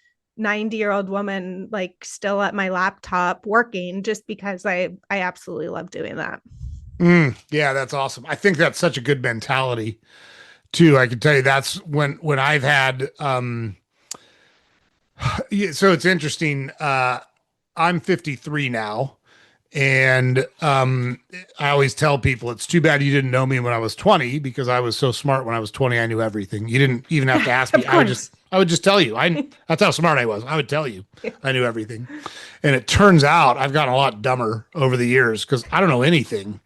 90-year-old woman like still at my laptop working just because I absolutely love doing that. Yeah, that's awesome. I think that's such a good mentality too. I can tell you that's when I've had yeah, so it's interesting. I'm 53 now. And I always tell people it's too bad you didn't know me when I was 20 because I was so smart when I was 20. I knew everything. You didn't even have to ask me. Of course. I would just tell you. That's how smart I was. I would tell you. I knew everything. And it turns out I've gotten a lot dumber over the years because I don't know anything.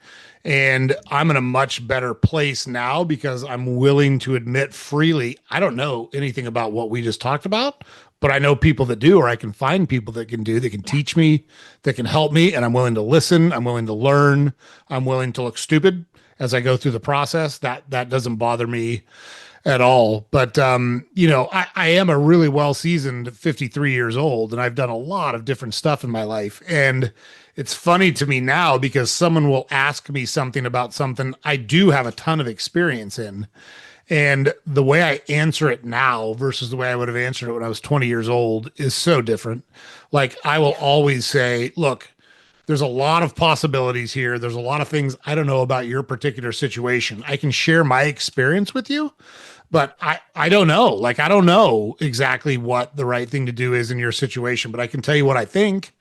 And I'm in a much better place now because I'm willing to admit freely I don't know anything about what we just talked about, but I know people that do, or I can find people that can do, that can teach me, that can help me. And I'm willing to listen. I'm willing to learn. I'm willing to look stupid as I go through the process. That doesn't bother me at all. But I am a really well seasoned 53 years old, and I've done a lot of different stuff in my life. And it's funny to me now because someone will ask me something about something I do have a ton of experience in. And the way I answer it now versus the way I would have answered it when I was 20 years old is so different. Like I will always say, look, there's a lot of possibilities here. There's a lot of things I don't know about your particular situation. I can share my experience with you, but I don't know. Like I don't know exactly what the right thing to do is in your situation, but I can tell you what I think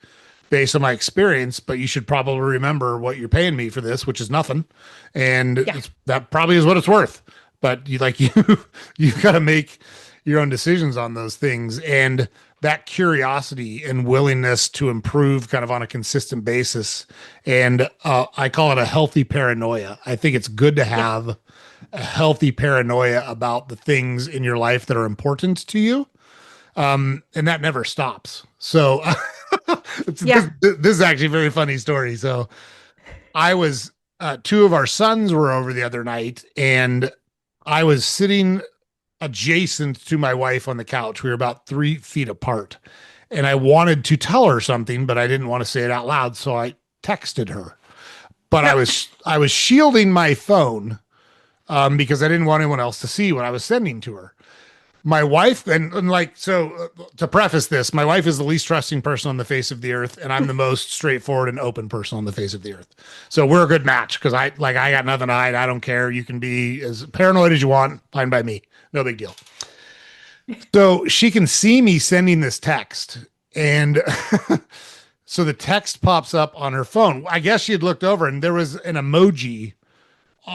based on my experience, but you should probably remember what you're paying me for this, which is nothing. And Yeah. that probably is what it's worth. But you got to make your own decisions on those things. And that curiosity and willingness to improve kind of on a consistent basis. And I call it a healthy paranoia. I think it's good to Yeah. have a healthy paranoia about the things in your life that are important to you. And that never stops. So Yeah. this is actually a very funny story. So I was, two of our sons were over the other night, and I was sitting adjacent to my wife on the couch. We were about 3 feet apart, and I wanted to tell her something, but I didn't want to say it out loud. So I texted her, but No. I was shielding my phone, because I didn't want anyone else to see what I was sending to her. My wife and like so to preface this, my wife is the least trusting person on the face of the earth, and I'm the most straightforward and open person on the face of the earth. So we're a good match because I got nothing to hide. I don't care. You can be as paranoid as you want. Fine by me. No big deal. So she can see me sending this text, and so the text pops up on her phone. I guess she had looked over and there was an emoji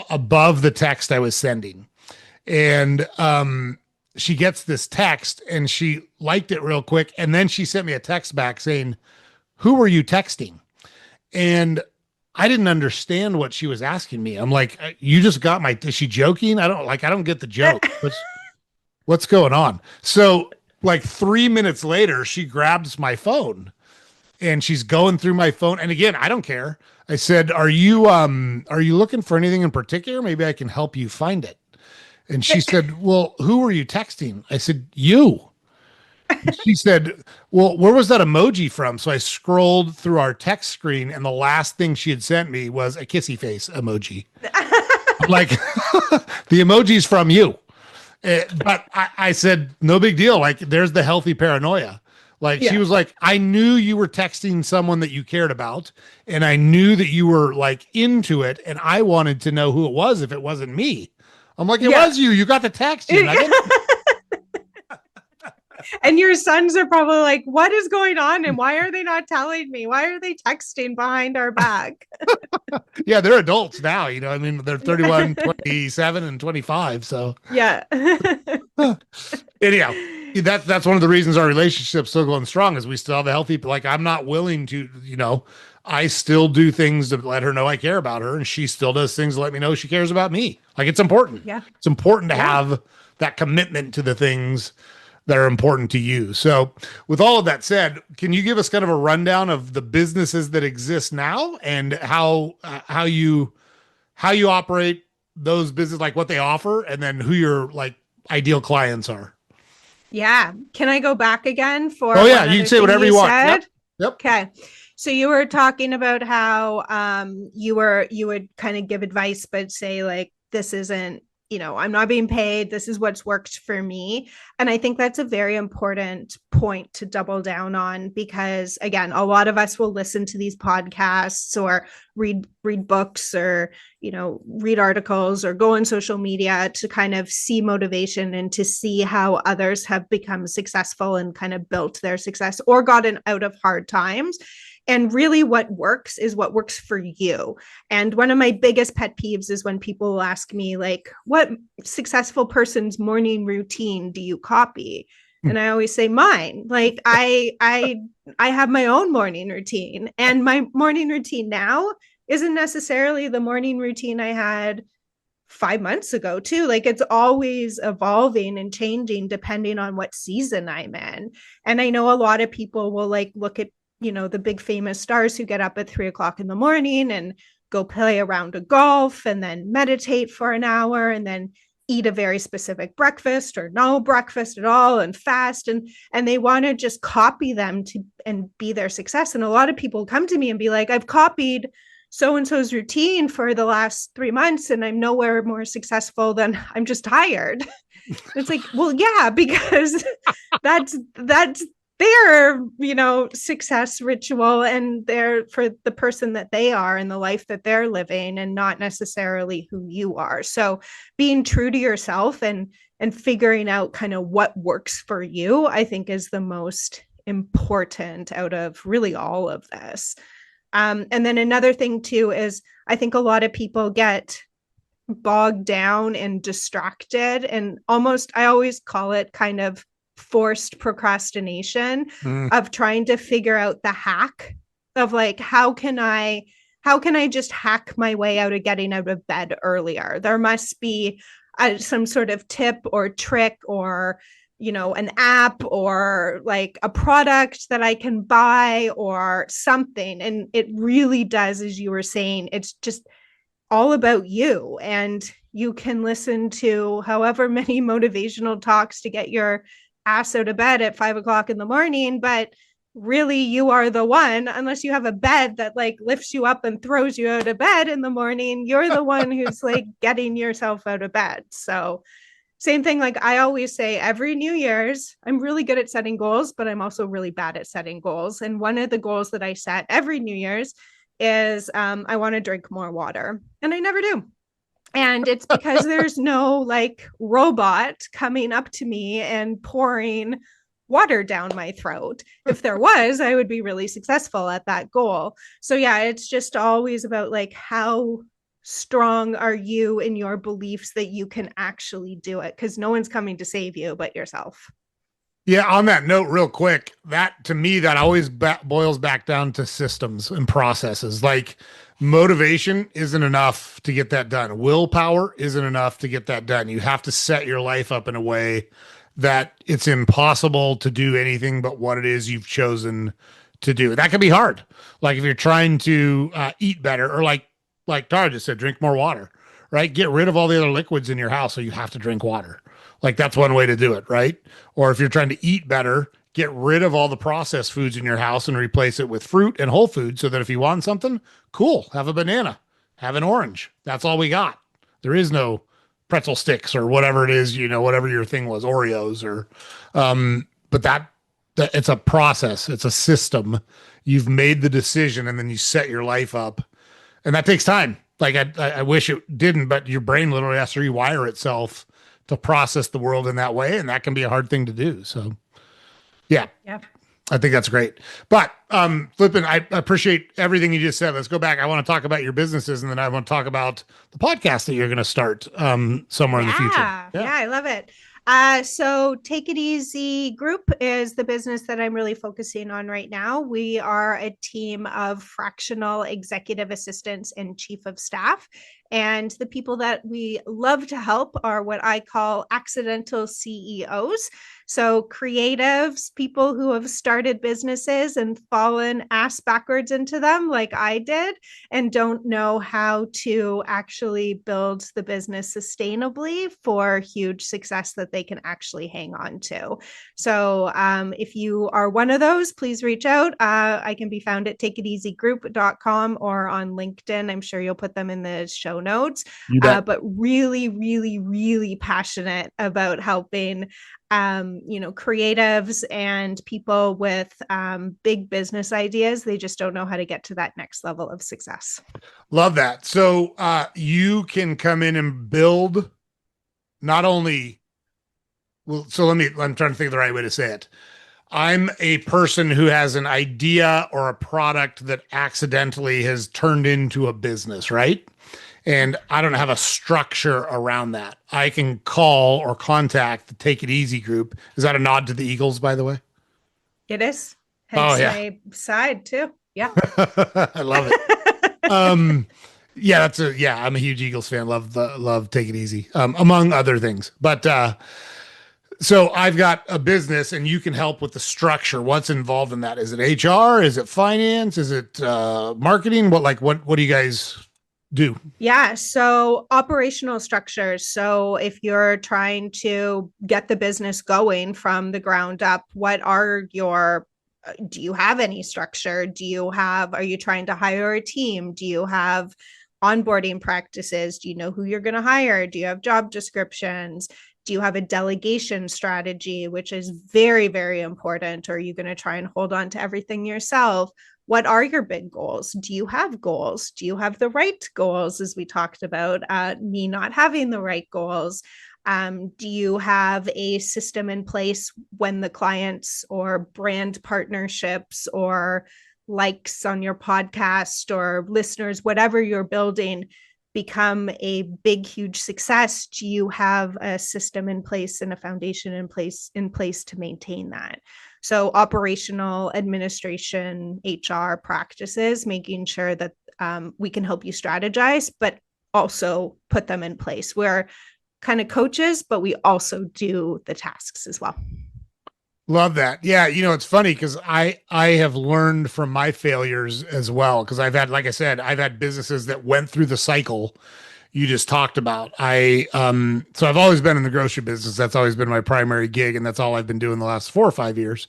above the text I was sending. And she gets this text and she liked it real quick. And then she sent me a text back saying, "Who were you texting?" And I didn't understand what she was asking me. I'm like, "You just got my, is she joking? I don't get the joke. What's going on?" So like 3 minutes later, she grabs my phone and she's going through my phone. And again, I don't care. I said, are you looking for anything in particular? Maybe I can help you find it." And she said, "Well, who were you texting?" I said, "You." She said, "Well, where was that emoji from?" So I scrolled through our text screen, and the last thing she had sent me was a kissy face emoji. I'm like, the emoji's from you. But I said, no big deal. Like, there's the healthy paranoia. Like, she Yeah. was like, "I knew you were texting someone that you cared about, and I knew that you were like into it, and I wanted to know who it was if it wasn't me." I'm like, "It Yeah. was you. You got the text. You read it." And your sons are probably like, what is going on? And why are they not telling me? Why are they texting behind our back? Yeah, they're adults now. I mean, they're 31, 27, and 25. So Yeah. anyhow, that's one of the reasons our relationship's still going strong is we still have a healthy, like I'm not willing to, I still do things to let her know I care about her, and she still does things to let me know she cares about me. Like it's important. Yeah. It's important to Yeah. have that commitment to the things. that are important to you. So, with all of that said, can you give us kind of a rundown of the businesses that exist now and how you operate those businesses, like what they offer, and then who your like ideal clients are? Yeah. Can I go back again Oh for yeah, one you can other say thing whatever you you want. Yep. said? Yep. Okay. So you were talking about how you would kind of give advice, but say like this isn't, I'm not being paid. This is what's worked for me. And I think that's a very important point to double down on because again, a lot of us will listen to these podcasts or read books or read articles or go on social media to kind of see motivation and to see how others have become successful and kind of built their success or gotten out of hard times. And really, what works is what works for you. And one of my biggest pet peeves is when people will ask me, like, what successful person's morning routine do you copy? And I always say mine. Like I have my own morning routine, and my morning routine now isn't necessarily the morning routine I had 5 months ago too. Like it's always evolving and changing depending on what season I'm in. And I know a lot of people will like look at the big famous stars who get up at 3 o'clock in the morning and go play a round of golf and then meditate for an hour and then eat a very specific breakfast or no breakfast at all and fast and they want to just copy them to and be their success. And a lot of people come to me and be like, I've copied so and so's routine for the last 3 months and I'm nowhere more successful than I'm just tired. It's like, well, yeah, because that's their success ritual and they're for the person that they are and the life that they're living and not necessarily who you are. So being true to yourself and figuring out kind of what works for you, I think is the most important out of really all of this. And then another thing too is I think a lot of people get bogged down and distracted and almost, I always call it kind of forced procrastination of trying to figure out the hack of like, how can I just hack my way out of getting out of bed earlier? There must be some sort of tip or trick or an app or like a product that I can buy or something. And it really does, as you were saying, it's just all about you. And you can listen to however many motivational talks to get your ass out of bed at 5 o'clock in the morning, but really you are the one, unless you have a bed that like lifts you up and throws you out of bed in the morning, you're the one who's like getting yourself out of bed. So same thing, like I always say, every New Year's, I'm really good at setting goals, but I'm also really bad at setting goals. And one of the goals that I set every New Year's is I want to drink more water. And I never do. And it's because there's no like robot coming up to me and pouring water down my throat. If there was, I would be really successful at that goal. So yeah, it's just always about like how strong are you in your beliefs that you can actually do it, because no one's coming to save you but yourself. Yeah, on that note, real quick, that to me, that always boils back down to systems and processes. Like motivation isn't enough to get that done. Willpower isn't enough to get that done. You have to set your life up in a way that it's impossible to do anything but what it is you've chosen to do. That can be hard. Like if you're trying to eat better, or like Tara just said, drink more water, right? Get rid of all the other liquids in your house so you have to drink water. Like that's one way to do it, right? Or if you're trying to eat better, get rid of all the processed foods in your house and replace it with fruit and whole food so that if you want something, cool, have a banana, have an orange. That's all we got. There is no pretzel sticks or whatever it is, whatever your thing was, Oreos or but that it's a process, it's a system. You've made the decision and then you set your life up. And that takes time. Like I wish it didn't, but your brain literally has to rewire itself to process the world in that way, and that can be a hard thing to do. So, yeah, I think that's great. But Flippin, I appreciate everything you just said. Let's go back. I want to talk about your businesses, and then I want to talk about the podcast that you're going to start somewhere in the future. Yeah, I love it. So Take It Easy Group is the business that I'm really focusing on right now. We are a team of fractional executive assistants and chief of staff. And the people that we love to help are what I call accidental CEOs. So, creatives, people who have started businesses and fallen ass backwards into them, like I did, and don't know how to actually build the business sustainably for huge success that they can actually hang on to. So, if you are one of those, please reach out. I can be found at takeiteasygroup.com or on LinkedIn. I'm sure you'll put them in the show notes. You bet. But really, really, really passionate about helping creatives and people with big business ideas. They just don't know how to get to that next level of success. Love that. So you can come in and build not only, well, so I'm trying to think of the right way to say it. I'm a person who has an idea or a product that accidentally has turned into a business, right? And I don't have a structure around that. I can call or contact the Take It Easy group. Is that a nod to the Eagles, by the way? It is. Oh Hence yeah. my side too. Yeah. I love it. Yeah, I'm a huge Eagles fan. Love Take It Easy. Among other things. But so I've got a business and you can help with the structure. What's involved in that? Is it HR? Is it finance? Is it marketing? What do you guys do? Yeah, so operational structures. So if you're trying to get the business going from the ground up, what are your do you have any structure? Are you trying to hire a team? Do you have onboarding practices? Do you know who you're going to hire? Do you have job descriptions? Do you have a delegation strategy, which is very, very important? Or are you going to try and hold on to everything yourself? What are your big goals? Do you have goals? Do you have the right goals, as we talked about, me not having the right goals? Do you have a system in place when the clients or brand partnerships or likes on your podcast or listeners, whatever you're building, become a big, huge success? Do you have a system in place and a foundation in place to maintain that? So operational, administration, HR practices, making sure that we can help you strategize, but also put them in place. We're kind of coaches, but we also do the tasks as well. Love that. Yeah, it's funny because I have learned from my failures as well. Because I've had, like I said, I've had businesses that went through the cycle you just talked about. So I've always been in the grocery business. That's always been my primary gig, and that's all I've been doing the last 4 or 5 years.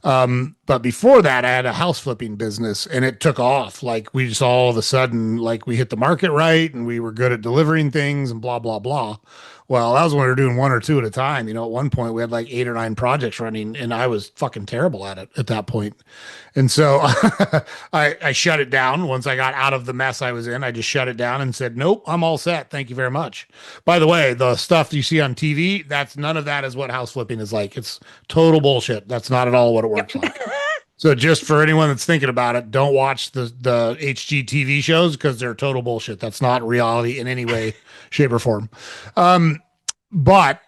But before that, I had a house flipping business and it took off. Like we just all of a sudden, like we hit the market right and we were good at delivering things and blah, blah, blah. Well, that was when we were doing one or two at a time. At one point we had like 8 or 9 projects running and I was fucking terrible at it at that point. And so I shut it down once I got out of the mess I was in. I just shut it down and said, nope, I'm all set. Thank you very much. By the way, the stuff you see on TV, that's none of that is what house flipping is like. It's total bullshit. That's not at all what it works like. So just for anyone that's thinking about it, don't watch the HGTV shows because they're total bullshit. That's not reality in any way, shape, or form. But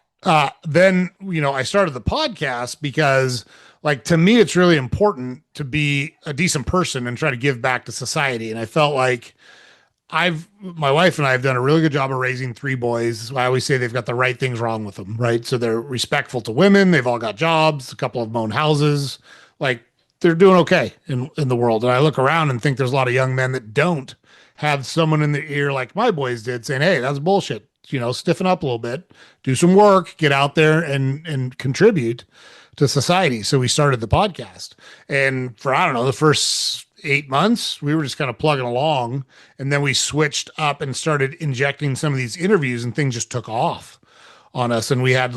then, I started the podcast because, like, to me, it's really important to be a decent person and try to give back to society. And I felt like my wife and I have done a really good job of raising 3 boys. I always say they've got the right things wrong with them, right? So they're respectful to women. They've all got jobs. A couple of them own houses. Like, they're doing okay in the world. And I look around and think there's a lot of young men that don't have someone in their ear like my boys did saying, hey, that's bullshit. Stiffen up a little bit, do some work, get out there and contribute to society. So we started the podcast. And for, I don't know, the first 8 months, we were just kind of plugging along. And then we switched up and started injecting some of these interviews and things just took off on us. And we had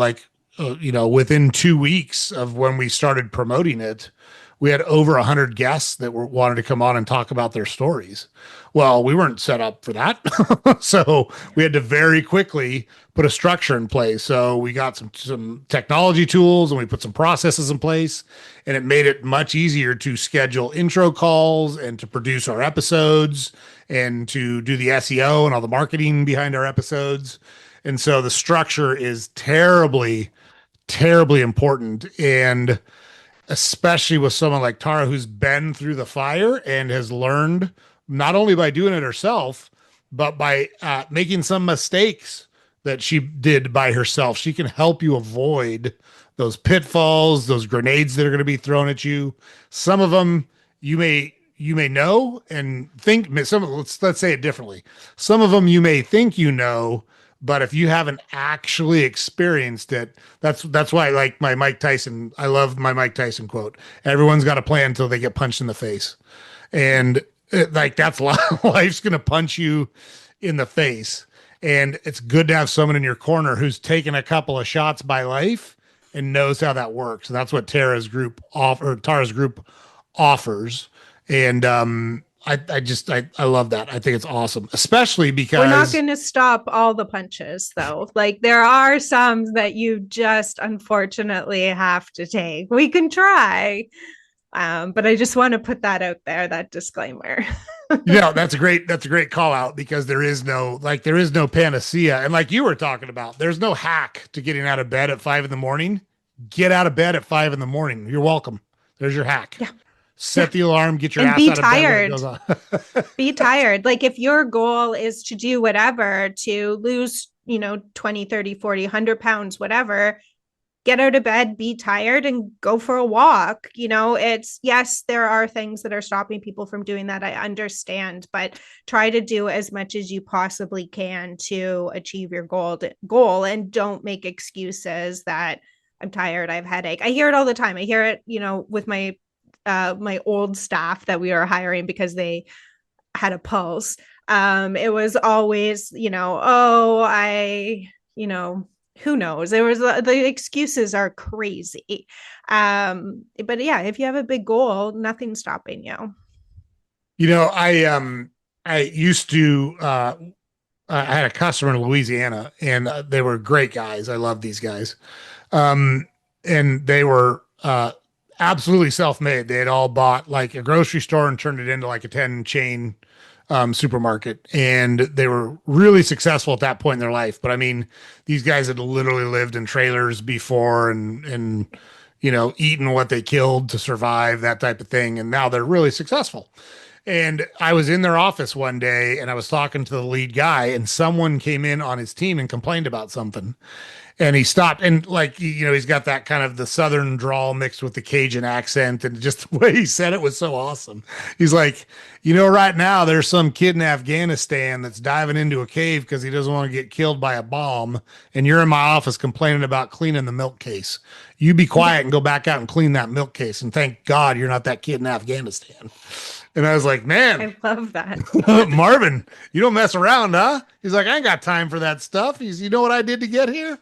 within 2 weeks of when we started promoting it, we had over 100 guests that wanted to come on and talk about their stories. Well, we weren't set up for that. So we had to very quickly put a structure in place. So we got some technology tools and we put some processes in place, and it made it much easier to schedule intro calls and to produce our episodes and to do the SEO and all the marketing behind our episodes. And so the structure is terribly, terribly important. And especially with someone like Tarra, who's been through the fire and has learned not only by doing it herself, but by making some mistakes that she did by herself, she can help you avoid those pitfalls, those grenades that are going to be thrown at you. Some of them you may know and think some. Let's say it differently. Some of them you may think you know, but if you haven't actually experienced it, that's why I like my Mike Tyson. I love my Mike Tyson quote. Everyone's got a plan until they get punched in the face, and like that's life's gonna punch you in the face, and it's good to have someone in your corner who's taken a couple of shots by life and knows how that works. And that's what Tara's group offers. And I love that. I think it's awesome, especially We're not because going to stop all the punches, though. Like, there are some that you just unfortunately have to take. We can try, but I just want to put that out there, that disclaimer. that's a great call out, because there is no panacea. And like you were talking about, there's no hack to getting out of bed at 5 a.m. Get out of bed at 5 a.m. You're welcome. There's your hack. Yeah. Set the alarm, get your And ass be out of tired. bed when it goes on. Be tired. Like, if your goal is to do whatever, to lose, 20, 30, 40, 100 pounds, whatever, get out of bed, be tired, and go for a walk. Yes, there are things that are stopping people from doing that. I understand, but try to do as much as you possibly can to achieve your goal, and don't make excuses that I'm tired, I have a headache. I hear it all the time. I hear it, with my old staff that we were hiring because they had a pulse. It was always, who knows? There was the excuses are crazy. But yeah, if you have a big goal, nothing's stopping you. I used to I had a customer in Louisiana, and they were great guys. I love these guys. And they were absolutely self-made. They had all bought like a grocery store and turned it into like a 10 chain supermarket. And they were really successful at that point in their life. But I mean, these guys had literally lived in trailers before, and eaten what they killed to survive, that type of thing. And now they're really successful. And I was in their office one day, and I was talking to the lead guy, and someone came in on his team and complained about something. And he stopped, and like, he's got that kind of the Southern drawl mixed with the Cajun accent, and just the way he said it was so awesome. He's like, right now there's some kid in Afghanistan that's diving into a cave because he doesn't want to get killed by a bomb. And you're in my office complaining about cleaning the milk case. You be quiet and go back out and clean that milk case. And thank God you're not that kid in Afghanistan. And I was like, man, I love that. Marvin, you don't mess around, huh? He's like, I ain't got time for that stuff. You know what I did to get here?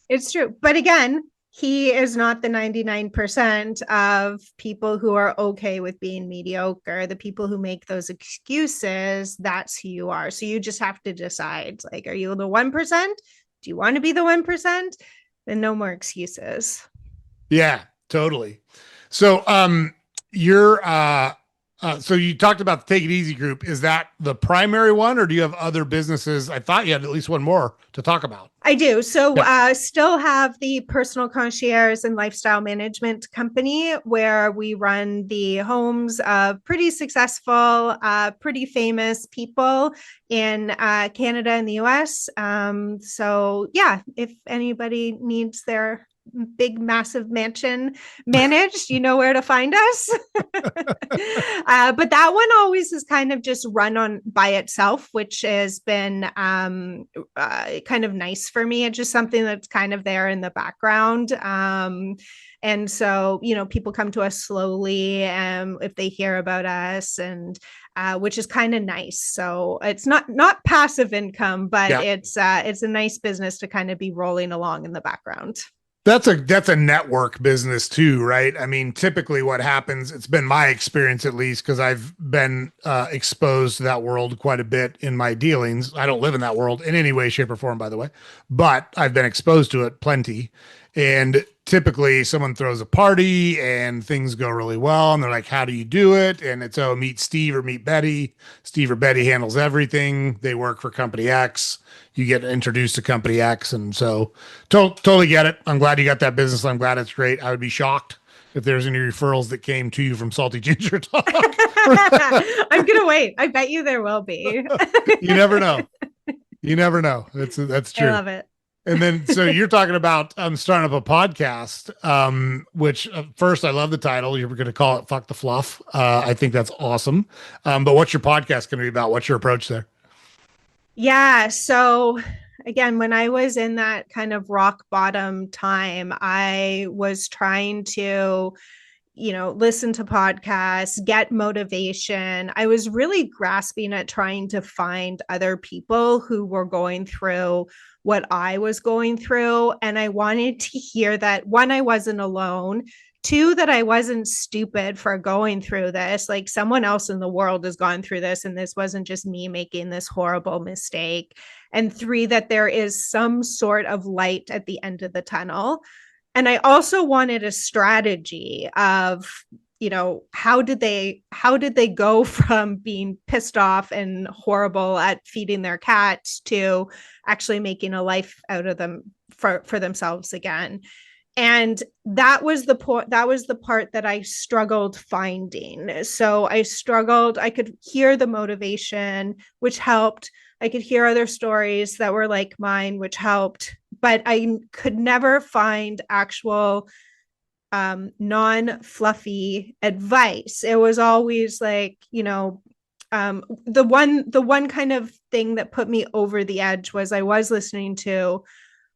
It's true. But again, he is not the 99% of people who are okay with being mediocre. The people who make those excuses, that's who you are. So you just have to decide, like, are you the 1%? Do you want to be the 1%? Then no more excuses. Yeah, totally. So, you're so you talked about the Take It Easy group. Is that the primary one, or do you have other businesses? I thought you had at least one more to talk about. I do. So Yeah. still have the personal concierge and lifestyle management company, where we run the homes of pretty successful, pretty famous people in Canada and the US. So yeah, if anybody needs their big massive mansion managed, you know where to find us. But that one always is kind of just run on by itself, which has been kind of nice for me. It's just something that's kind of there in the background. And so, people come to us slowly if they hear about us, and which is kind of nice. So it's not passive income, but Yeah. it's a nice business to kind of be rolling along in the background. That's a network business too, right? I mean, typically what happens, it's been my experience at least, because I've been exposed to that world quite a bit in my dealings. I don't live in that world in any way, shape, or form, by the way, but I've been exposed to it plenty. And typically someone throws a party and things go really well, and they're like, how do you do it? And it's, oh, meet Steve or meet Betty. Steve or Betty handles everything. They work for company X. You get introduced to company X. And so totally get it. I'm glad you got that business. I'm glad it's great. I would be shocked if there's any referrals that came to you from Salty Ginger Talk. I'm gonna wait. I bet you there will be. You never know. You never know. That's I true. love it. And then, so you're talking about starting up a podcast, which first, I love the title. You're going to call it "Fuck the Fluff." I think that's awesome. But what's your podcast going to be about? What's your approach there? Yeah. So again, when I was in that kind of rock bottom time, I was trying to, listen to podcasts, get motivation. I was really grasping at trying to find other people who were going through what I was going through. And I wanted to hear that one, I wasn't alone. Two, that I wasn't stupid for going through this. Like someone else in the world has gone through this, and this wasn't just me making this horrible mistake. And three, that there is some sort of light at the end of the tunnel. And I also wanted a strategy of, how did they go from being pissed off and horrible at feeding their cats to actually making a life out of them for themselves again. And that was the part that I struggled finding. So I could hear the motivation, which helped. I could hear other stories that were like mine, which helped, but I could never find actual non-fluffy advice. It was always like, the one kind of thing that put me over the edge was I was listening to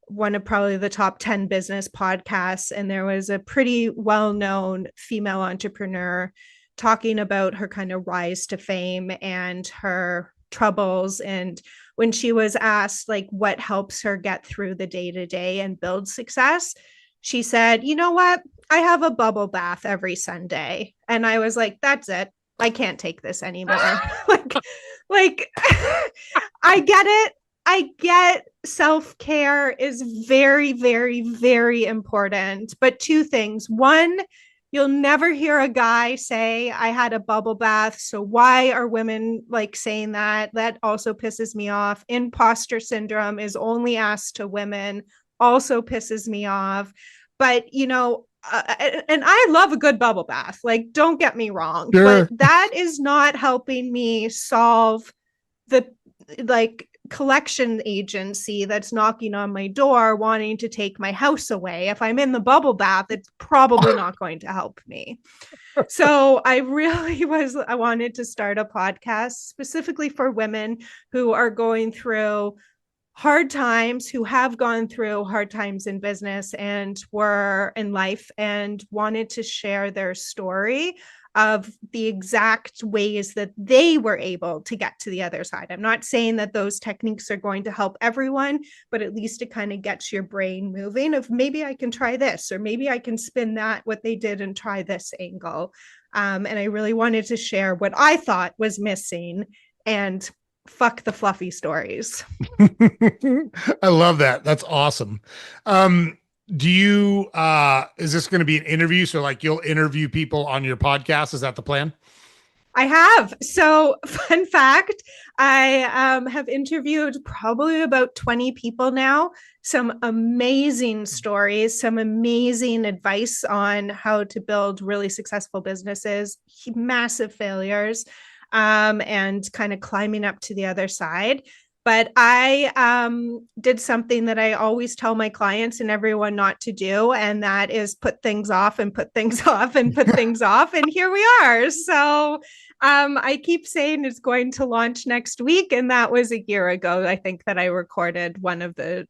one of probably the top 10 business podcasts, and there was a pretty well-known female entrepreneur talking about her kind of rise to fame and her troubles. And when she was asked like what helps her get through the day to day and build success, she said, you know what, I have a bubble bath every Sunday. And I was like, that's it, I can't take this anymore. like I get it. I get self-care is very, very, very important. But two things. One, you'll never hear a guy say, I had a bubble bath. So why are women like saying that? That also pisses me off. Imposter syndrome is only asked to women, also pisses me off. But, and I love a good bubble bath. Like, don't get me wrong, Sure. but that is not helping me solve the like collection agency that's knocking on my door wanting to take my house away. If I'm in the bubble bath, it's probably not going to help me. So I wanted to start a podcast specifically for women who are going through hard times, who have gone through hard times in business and were in life and wanted to share their story of the exact ways that they were able to get to the other side. I'm not saying that those techniques are going to help everyone, but at least it kind of gets your brain moving of maybe I can try this, or maybe I can spin that, what they did, and try this angle. And I really wanted to share what I thought was missing and fuck the fluffy stories. I love that. That's awesome. Do you is this going to be an interview? So like you'll interview people on your podcast? Is that the plan? I have. So, fun fact, I have interviewed probably about 20 people now. Some amazing stories, some amazing advice on how to build really successful businesses, massive failures, and kind of climbing up to the other side. But I did something that I always tell my clients and everyone not to do, and that is put things off and put things off and put things off. And here we are. So I keep saying it's going to launch next week, and that was a year ago. I think that I recorded one of the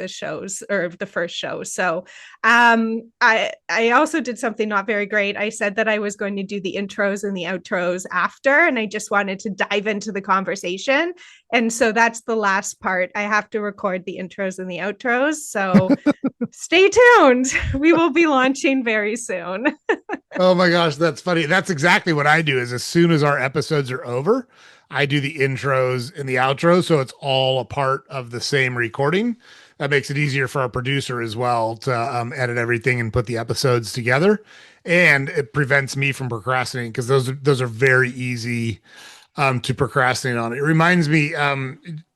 shows, or the first show. So I also did something not very great. I said that I was going to do the intros and the outros after, and I just wanted to dive into the conversation. And so that's the last part. I have to record the intros and the outros. So stay tuned. We will be launching very soon. Oh my gosh, that's funny. That's exactly what I do. Is as soon as our episodes are over, I do the intros and the outros, so it's all a part of the same recording. That makes it easier for our producer as well to edit everything and put the episodes together, and it prevents me from procrastinating because those are very easy to procrastinate on. It reminds me,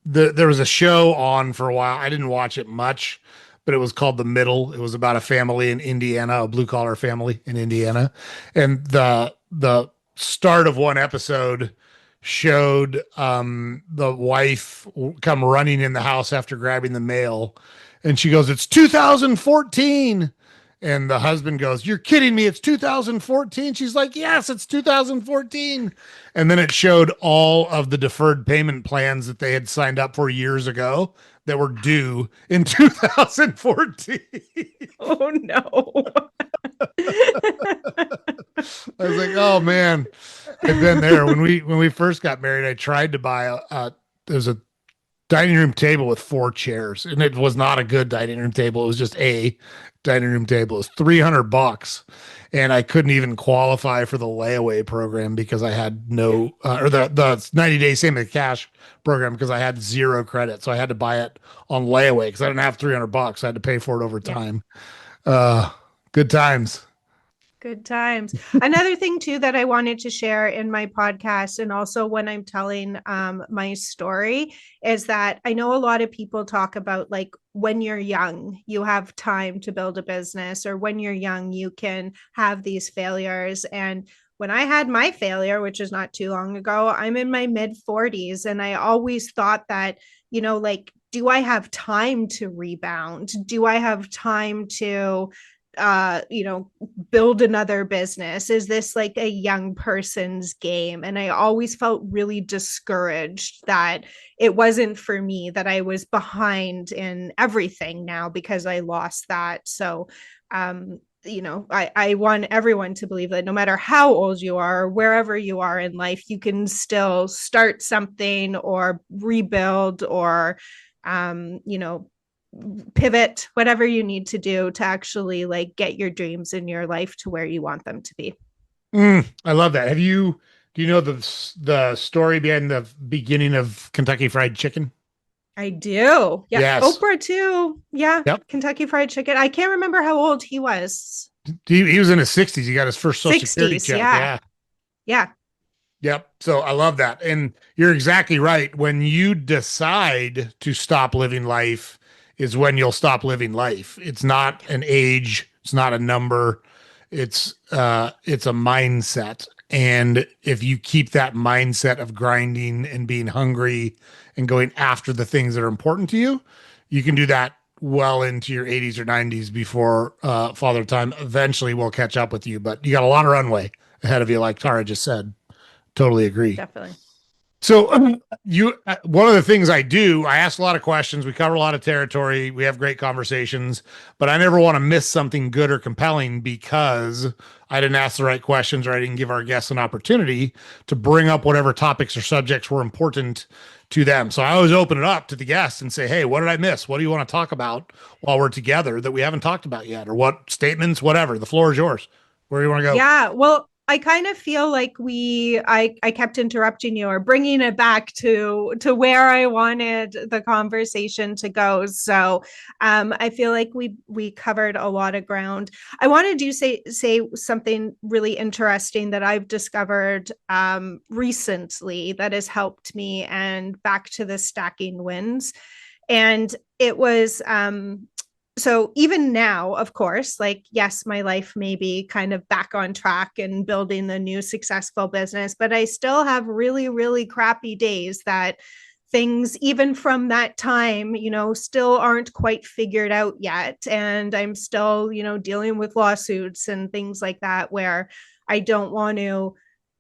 there was a show on for a while. I didn't watch it much, but it was called The Middle. It was about a family in Indiana, a blue collar family in Indiana. And the start of one episode showed the wife come running in the house after grabbing the mail, and she goes, "It's 2014." And the husband goes, "You're kidding me. It's 2014." She's like, "Yes, it's 2014." And then it showed all of the deferred payment plans that they had signed up for years ago that were due in 2014. Oh no. I was like, "Oh man, I've been there." When we first got married, I tried to buy there was a dining room table with 4 chairs, and it was not a good dining room table. It was just a dining room table. It was $300, and I couldn't even qualify for the layaway program because I had no, or the 90 day same as cash program because I had 0 credit. So I had to buy it on layaway because I didn't have $300. I had to pay for it over Yeah. time. Uh, Good times. Good times. Another thing too that I wanted to share in my podcast and also when I'm telling my story is that I know a lot of people talk about like when you're young, you have time to build a business, or when you're young, you can have these failures. And when I had my failure, which is not too long ago, I'm in my mid 40s, and I always thought that, like, do I have time to rebound? Do I have time to build another business? Is this like a young person's game? And I always felt really discouraged that it wasn't for me, that I was behind in everything now because I lost that. So I want everyone to believe that no matter how old you are, or wherever you are in life, you can still start something or rebuild or pivot, whatever you need to do to actually like get your dreams in your life to where you want them to be. I love that. Do you know the story behind the beginning of Kentucky Fried Chicken? I do. Yeah. Yes. Oprah too. Yeah. Yep. Kentucky Fried Chicken. I can't remember how old he was. He was in his 60s. He got his first Social Security 60s. check. Yeah. Yeah. Yeah. Yep. So I love that. And you're exactly right. When you decide to stop living life is when you'll stop living life. It's not an age, it's not a number. It's a mindset. And if you keep that mindset of grinding and being hungry and going after the things that are important to you, you can do that well into your 80s or 90s before Father Time eventually will catch up with you. But you got a lot of runway ahead of you, like Tarra just said. Totally agree. Definitely. So one of the things I do, I ask a lot of questions. We cover a lot of territory. We have great conversations, but I never want to miss something good or compelling because I didn't ask the right questions or I didn't give our guests an opportunity to bring up whatever topics or subjects were important to them. So I always open it up to the guests and say, "Hey, what did I miss? What do you want to talk about while we're together that we haven't talked about yet? Or what statements, whatever. The floor is yours. Where do you want to go?" Yeah. Well, I kind of feel like I kept interrupting you or bringing it back to where I wanted the conversation to go. So I feel like we covered a lot of ground. I wanted to say something really interesting that I've discovered recently that has helped me, and back to the stacking wins. And it was so even now, of course, like, yes, my life may be kind of back on track and building the new successful business, but I still have really, really crappy days that things, even from that time, still aren't quite figured out yet. And I'm still, dealing with lawsuits and things like that, where I don't want to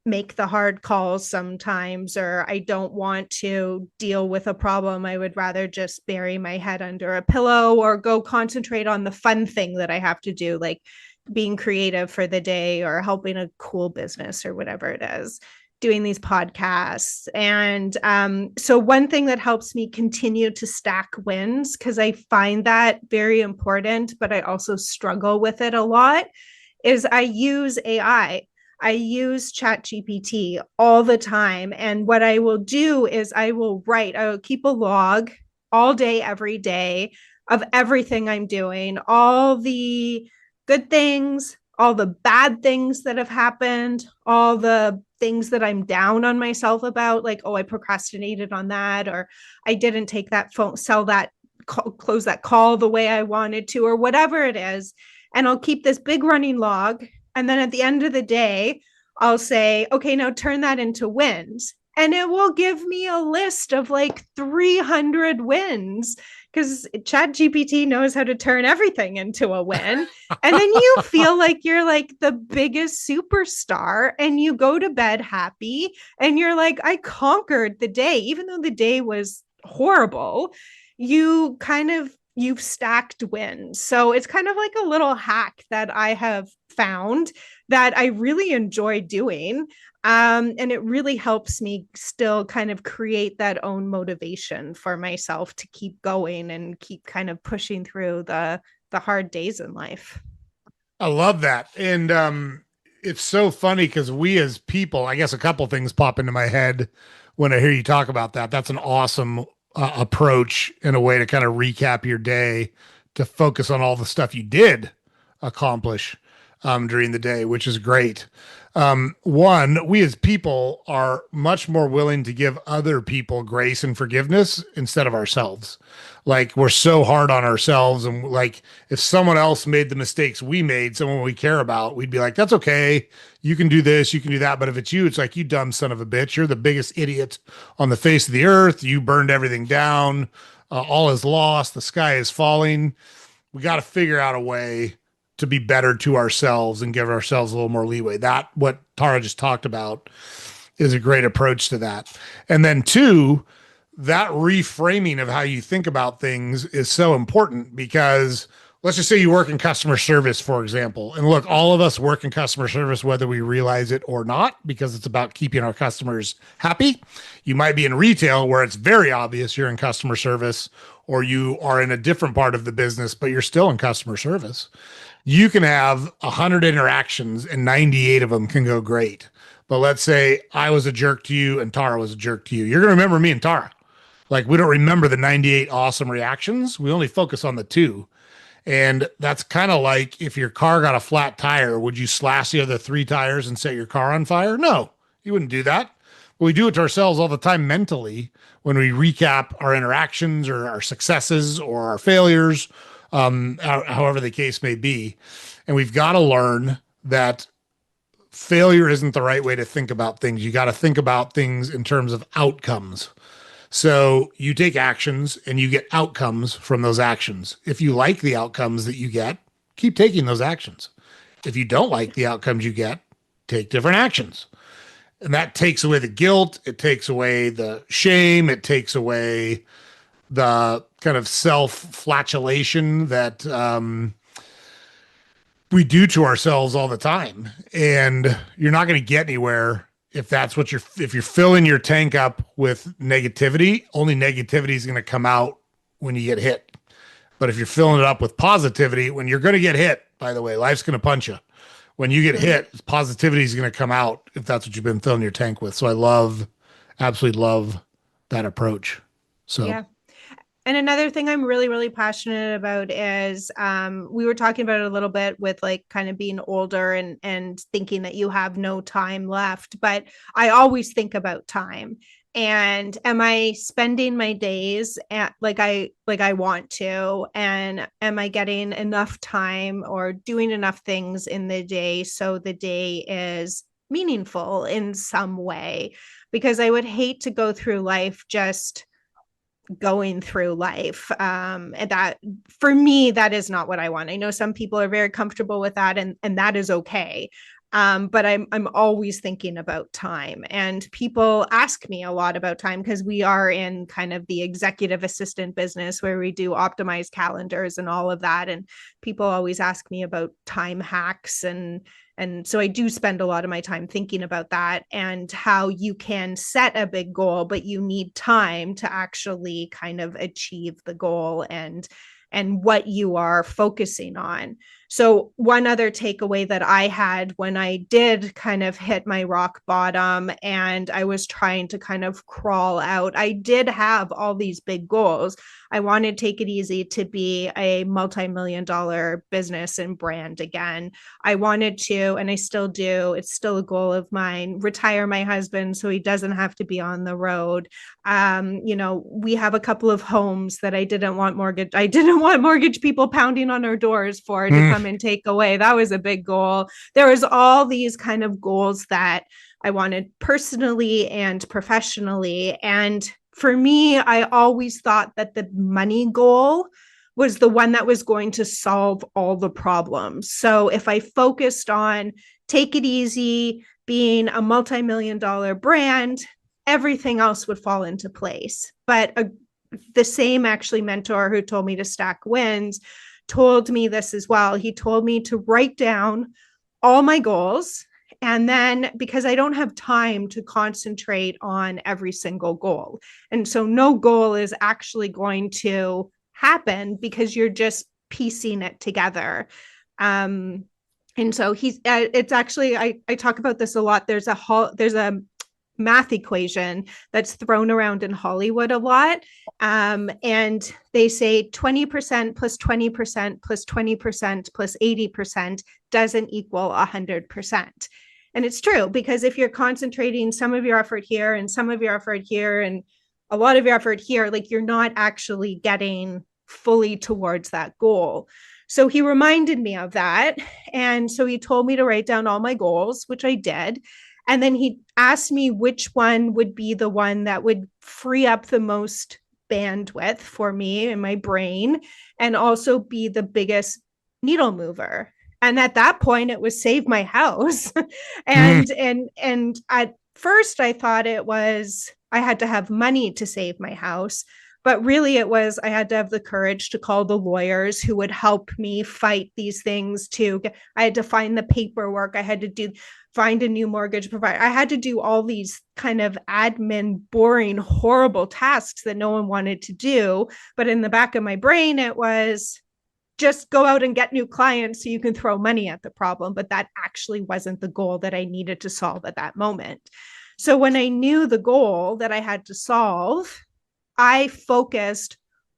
make the hard calls sometimes, or I don't want to deal with a problem. I would rather just bury my head under a pillow or go concentrate on the fun thing that I have to do, like being creative for the day or helping a cool business or whatever it is, doing these podcasts. And so one thing that helps me continue to stack wins, because I find that very important, but I also struggle with it a lot, is I use AI. I use ChatGPT all the time. And what I will do is I will keep a log all day, every day, of everything I'm doing, all the good things, all the bad things that have happened, all the things that I'm down on myself about, like, oh, I procrastinated on that, or I didn't take that phone, sell that close that call the way I wanted to, or whatever it is. And I'll keep this big running log. And then at the end of the day, I'll say, okay, now turn that into wins. And it will give me a list of like 300 wins because Chat GPT knows how to turn everything into a win. And then you feel like you're like the biggest superstar and you go to bed happy and you're like, I conquered the day, even though the day was horrible. You've stacked wins. So it's kind of like a little hack that I have found that I really enjoy doing. And it really helps me still kind of create that own motivation for myself to keep going and keep kind of pushing through the hard days in life. I love that. And it's so funny because we as people, I guess a couple things pop into my head when I hear you talk about that. That's an awesome approach and a way to kind of recap your day to focus on all the stuff you did accomplish during the day, which is great. One, we as people are much more willing to give other people grace and forgiveness instead of ourselves. Like we're so hard on ourselves. And like if someone else made the mistakes we made, someone we care about, we'd be like, that's okay. You can do this, you can do that. But if it's you, it's like, you dumb son of a bitch. You're the biggest idiot on the face of the earth. You burned everything down. All is lost. The sky is falling. We got to figure out a way to be better to ourselves and give ourselves a little more leeway. That, what Tarra just talked about, is a great approach to that. And then two, that reframing of how you think about things is so important because let's just say you work in customer service, for example. And look, all of us work in customer service, whether we realize it or not, because it's about keeping our customers happy. You might be in retail where it's very obvious you're in customer service, or you are in a different part of the business, but you're still in customer service. You can have 100 interactions and 98 of them can go great. But let's say I was a jerk to you and Tara was a jerk to you. You're going to remember me and Tara. Like we don't remember the 98 awesome reactions. We only focus on the two. And that's kind of like if your car got a flat tire, would you slash the other three tires and set your car on fire? No, you wouldn't do that. But we do it to ourselves all the time mentally when we recap our interactions or our successes or our failures, however the case may be. And we've got to learn that failure isn't the right way to think about things. You got to think about things in terms of outcomes. So you take actions and you get outcomes from those actions. If you like the outcomes that you get, keep taking those actions. If you don't like the outcomes you get, take different actions. And that takes away the guilt. It takes away the shame. It takes away the kind of self-flatulation that we do to ourselves all the time. And you're not going to get anywhere if that's what if you're filling your tank up with negativity. Only negativity is going to come out when you get hit. But if you're filling it up with positivity, when you're going to get hit, by the way, life's going to punch you. When you get hit, positivity is going to come out if that's what you've been filling your tank with. So I absolutely love that approach. So yeah. And another thing I'm really, really passionate about is we were talking about it a little bit with like kind of being older and thinking that you have no time left. But I always think about time. And am I spending my days like I want to? And am I getting enough time or doing enough things in the day so the day is meaningful in some way? Because I would hate to go through life just going through life. And that for me, that is not what I want. I know some people are very comfortable with that, and that is okay. But I'm always thinking about time, and people ask me a lot about time because we are in kind of the executive assistant business where we do optimized calendars and all of that. And people always ask me about time hacks, and so I do spend a lot of my time thinking about that and how you can set a big goal, but you need time to actually kind of achieve the goal and what you are focusing on. So one other takeaway that I had when I did kind of hit my rock bottom and I was trying to kind of crawl out, I did have all these big goals. I wanted Take It Easy to be a multi-million dollar business and brand again. I wanted to, and I still do, it's still a goal of mine, retire my husband so he doesn't have to be on the road. We have a couple of homes that I didn't want mortgage people pounding on our doors for to come and take away. That was a big goal. There was all these kind of goals that I wanted personally and professionally. And for me, I always thought that the money goal was the one that was going to solve all the problems. So if I focused on Take It Easy, being a multi-million dollar brand, everything else would fall into place. But the same actually mentor who told me to stack wins told me this as well. He told me to write down all my goals. And then because I don't have time to concentrate on every single goal. And so no goal is actually going to happen because you're just piecing it together. And so it's actually, I talk about this a lot. There's a math equation that's thrown around in Hollywood a lot. And they say 20% plus 20% plus 20% plus 80% doesn't equal 100%. And it's true, because if you're concentrating some of your effort here and some of your effort here and a lot of your effort here, like you're not actually getting fully towards that goal. So he reminded me of that. And so he told me to write down all my goals, which I did. And then he asked me which one would be the one that would free up the most bandwidth for me in my brain and also be the biggest needle mover. And at that point, it was save my house. and at first I thought it was I had to have money to save my house. But really it was I had to have the courage to call the lawyers who would help me fight these things I had to find the paperwork. I had to find a new mortgage provider. I had to do all these kind of admin, boring, horrible tasks that no one wanted to do. But in the back of my brain, it was just go out and get new clients so you can throw money at the problem. But that actually wasn't the goal that I needed to solve at that moment. So when I knew the goal that I had to solve, I focused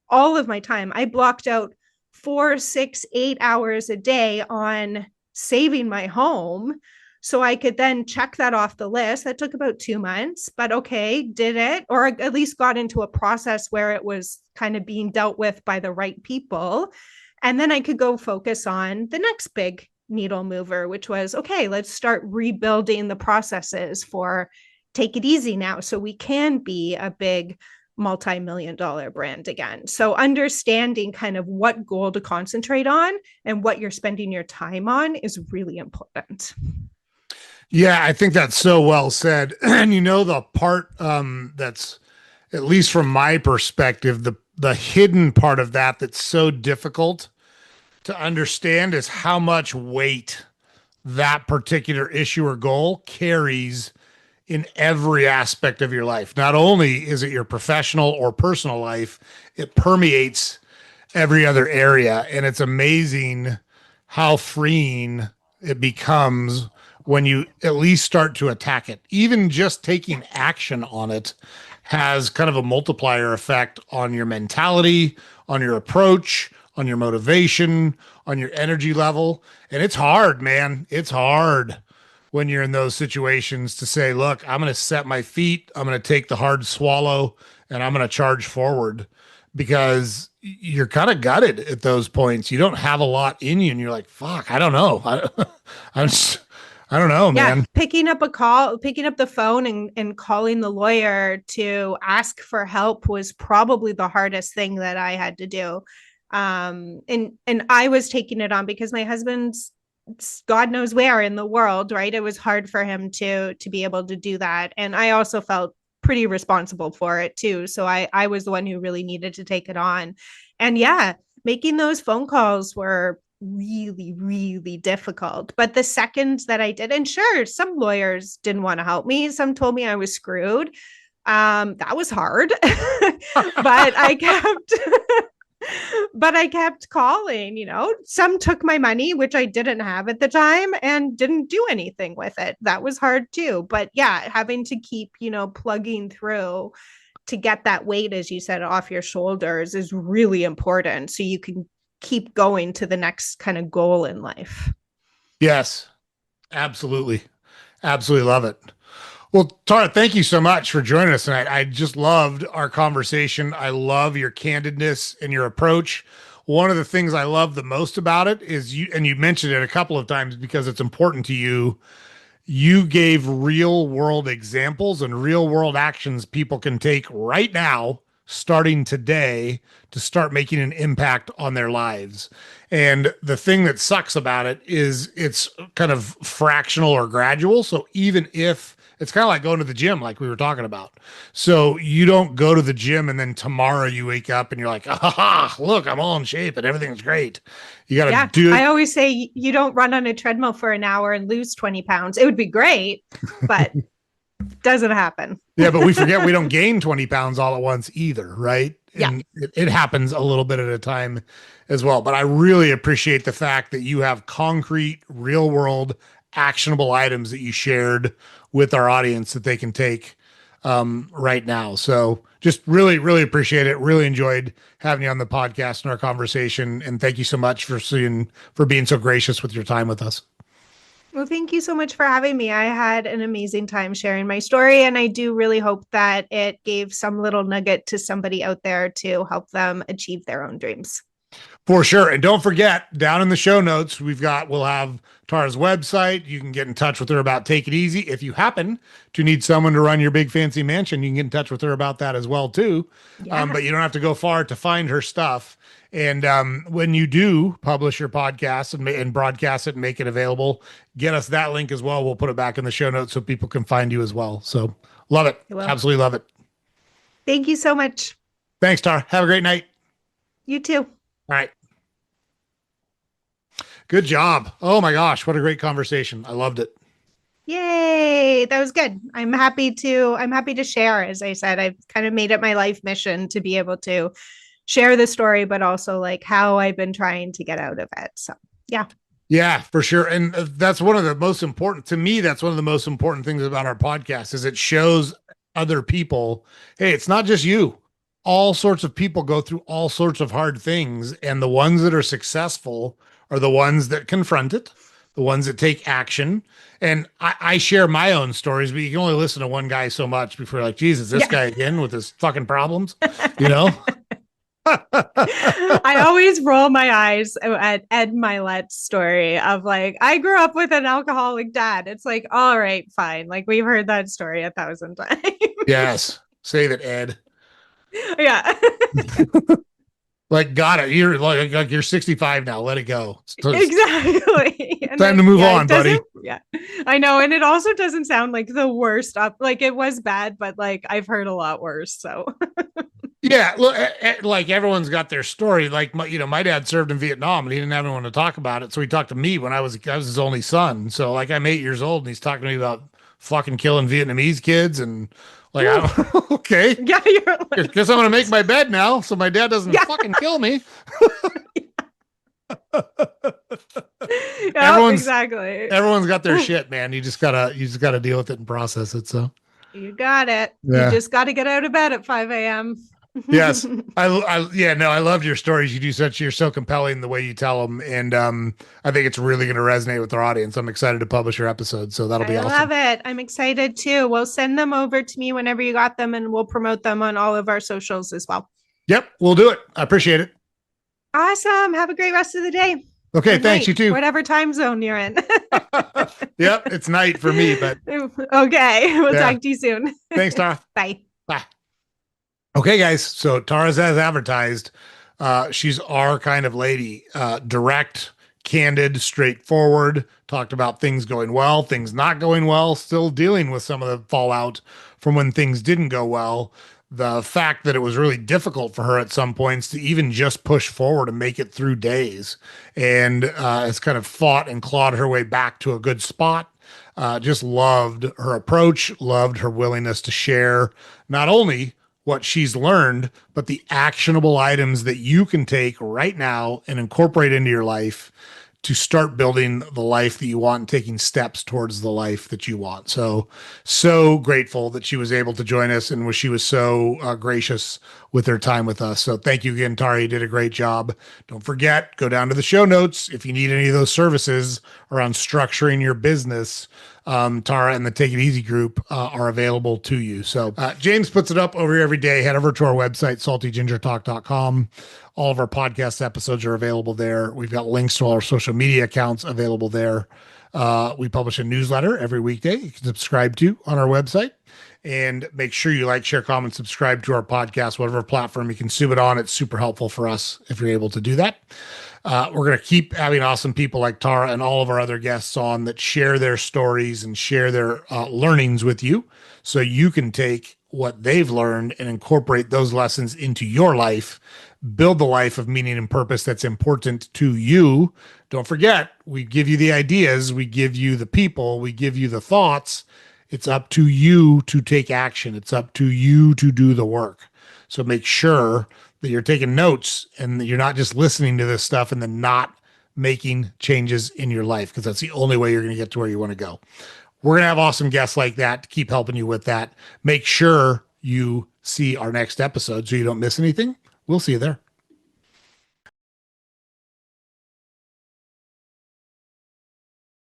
all of my time. I blocked out 4, 6, 8 hours a day on saving my home so I could then check that off the list. That took about 2 months, but okay, did it, or at least got into a process where it was kind of being dealt with by the right people. And then I could go focus on the next big needle mover, which was, okay, let's start rebuilding the processes for Take It Easy now so we can be a big multi-million dollar brand again. So understanding kind of what goal to concentrate on and what you're spending your time on is really important. Yeah, I think that's so well said. And the part that's, at least from my perspective, the hidden part of that's so difficult to understand is how much weight that particular issue or goal carries in every aspect of your life. Not only is it your professional or personal life, it permeates every other area. And it's amazing how freeing it becomes when you at least start to attack it. Even just taking action on it has kind of a multiplier effect on your mentality, on your approach, on your motivation, on your energy level. And it's hard, man. It's hard when you're in those situations to say, look, I'm going to set my feet, I'm going to take the hard swallow, and I'm going to charge forward, because you're kind of gutted at those points. You don't have a lot in you, and you're like, fuck, I don't know. I don't know, man. Yeah, picking up the phone and calling the lawyer to ask for help was probably the hardest thing that I had to do. And I was taking it on because my husband's God knows where in the world, right? It was hard for him to be able to do that. And I also felt pretty responsible for it too. So I was the one who really needed to take it on. And yeah, making those phone calls were really, really difficult. But the second that I did, and sure, some lawyers didn't want to help me. Some told me I was screwed. That was hard, but but I kept calling, some took my money, which I didn't have at the time, and didn't do anything with it. That was hard too. But yeah, having to keep, plugging through to get that weight, as you said, off your shoulders is really important. So you can keep going to the next kind of goal in life. Yes, absolutely. Absolutely love it. Well, Tara, thank you so much for joining us tonight. I just loved our conversation. I love your candidness and your approach. One of the things I love the most about it is and you mentioned it a couple of times because it's important to you. You gave real world examples and real world actions people can take right now, starting today, to start making an impact on their lives. And the thing that sucks about it is it's kind of fractional or gradual. So even if it's kind of like going to the gym, like we were talking about. So you don't go to the gym and then tomorrow you wake up and you're like, ah, look, I'm all in shape and everything's great. You got to do it. I always say you don't run on a treadmill for an hour and lose 20 pounds. It would be great, but doesn't happen. Yeah, but we forget we don't gain 20 pounds all at once either, right? And it happens a little bit at a time as well. But I really appreciate the fact that you have concrete, real world, actionable items that you shared with our audience that they can take right now. So just really, really appreciate it. Really enjoyed having you on the podcast and our conversation. And thank you so much for being so gracious with your time with us. Well, thank you so much for having me. I had an amazing time sharing my story, and I do really hope that it gave some little nugget to somebody out there to help them achieve their own dreams. For sure. And don't forget, down in the show notes, we'll have Tara's website. You can get in touch with her about Take It Easy. If you happen to need someone to run your big fancy mansion, you can get in touch with her about that as well too. Yeah. But you don't have to go far to find her stuff. And when you do publish your podcast and broadcast it and make it available, get us that link as well. We'll put it back in the show notes so people can find you as well. So love it. Absolutely love it. Thank you so much. Thanks, Tara. Have a great night. You too. All right. Good job. Oh my gosh, what a great conversation. I loved it. Yay, that was good. I'm happy to share. As I said, I've kind of made it my life mission to be able to share the story, but also like how I've been trying to get out of it. So, yeah. Yeah, for sure. And that's one of the most important, to me, that's one of the most important things about our podcast is it shows other people, hey, it's not just you. All sorts of people go through all sorts of hard things. And the ones that are successful are the ones that confront it, the ones that take action. And I share my own stories, but you can only listen to one guy so much before you're like, Jesus, this guy again with his fucking problems, you know? I always roll my eyes at Ed Milet's story of like, I grew up with an alcoholic dad. It's like, all right, fine. Like we've heard that story 1,000 times. Yes. Save it, Ed. Yeah. Like, got it. You're like you're 65 now. Let it go. Exactly. Time to move on, buddy. Yeah, I know. And it also doesn't sound like the worst up. Like it was bad, but like I've heard a lot worse. So yeah, look, like everyone's got their story. Like my dad served in Vietnam and he didn't have anyone to talk about it. So he talked to me when I was his only son. So like I'm 8 years old and he's talking to me about fucking killing Vietnamese kids and like, okay. Yeah, you're like, guess I'm going to make my bed now so my dad doesn't fucking kill me. Exactly. Everyone's got their shit, man. You just gotta deal with it and process it. So you got it. Yeah. You just got to get out of bed at 5 a.m. Yes. I loved your stories. You're so compelling the way you tell them. And I think it's really going to resonate with our audience. I'm excited to publish your episode. So that'll be awesome. I love it. I'm excited too. We'll send them over to me whenever you got them and we'll promote them on all of our socials as well. Yep. We'll do it. I appreciate it. Awesome. Have a great rest of the day. Okay. Thanks. You too. Whatever time zone you're in. Yep. It's night for me, but okay. We'll talk to you soon. Thanks, Tara. Bye. Bye. Okay, guys. So Tara's as advertised. She's our kind of lady. Direct, candid, straightforward. Talked about things going well, things not going well, still dealing with some of the fallout from when things didn't go well. The fact that it was really difficult for her at some points to even just push forward and make it through days. And has kind of fought and clawed her way back to a good spot. Just loved her approach, loved her willingness to share not only what she's learned, but the actionable items that you can take right now and incorporate into your life to start building the life that you want and taking steps towards the life that you want. So grateful that she was able to join us and she was so gracious with her time with us. So thank you again, Tara. You did a great job. Don't forget, go down to the show notes if you need any of those services around structuring your business. Tara and the Take It Easy group are available to you. So James puts it up over here every day. Head over to our website, saltygingertalk.com. All of our podcast episodes are available there. We've got links to all our social media accounts available there. We publish a newsletter every weekday you can subscribe to on our website. And make sure you like, share, comment, subscribe to our podcast, whatever platform you consume it on. It's super helpful for us if you're able to do that. We're going to keep having awesome people like Tara and all of our other guests on that share their stories and share their learnings with you so you can take what they've learned and incorporate those lessons into your life, build the life of meaning and purpose that's important to you. Don't forget, we give you the ideas, we give you the people, we give you the thoughts. It's up to you to take action. It's up to you to do the work. So make sure that you're taking notes and that you're not just listening to this stuff and then not making changes in your life, because that's the only way you're going to get to where you want to go. We're going to have awesome guests like that to keep helping you with that. Make sure you see our next episode so you don't miss anything. We'll see you there.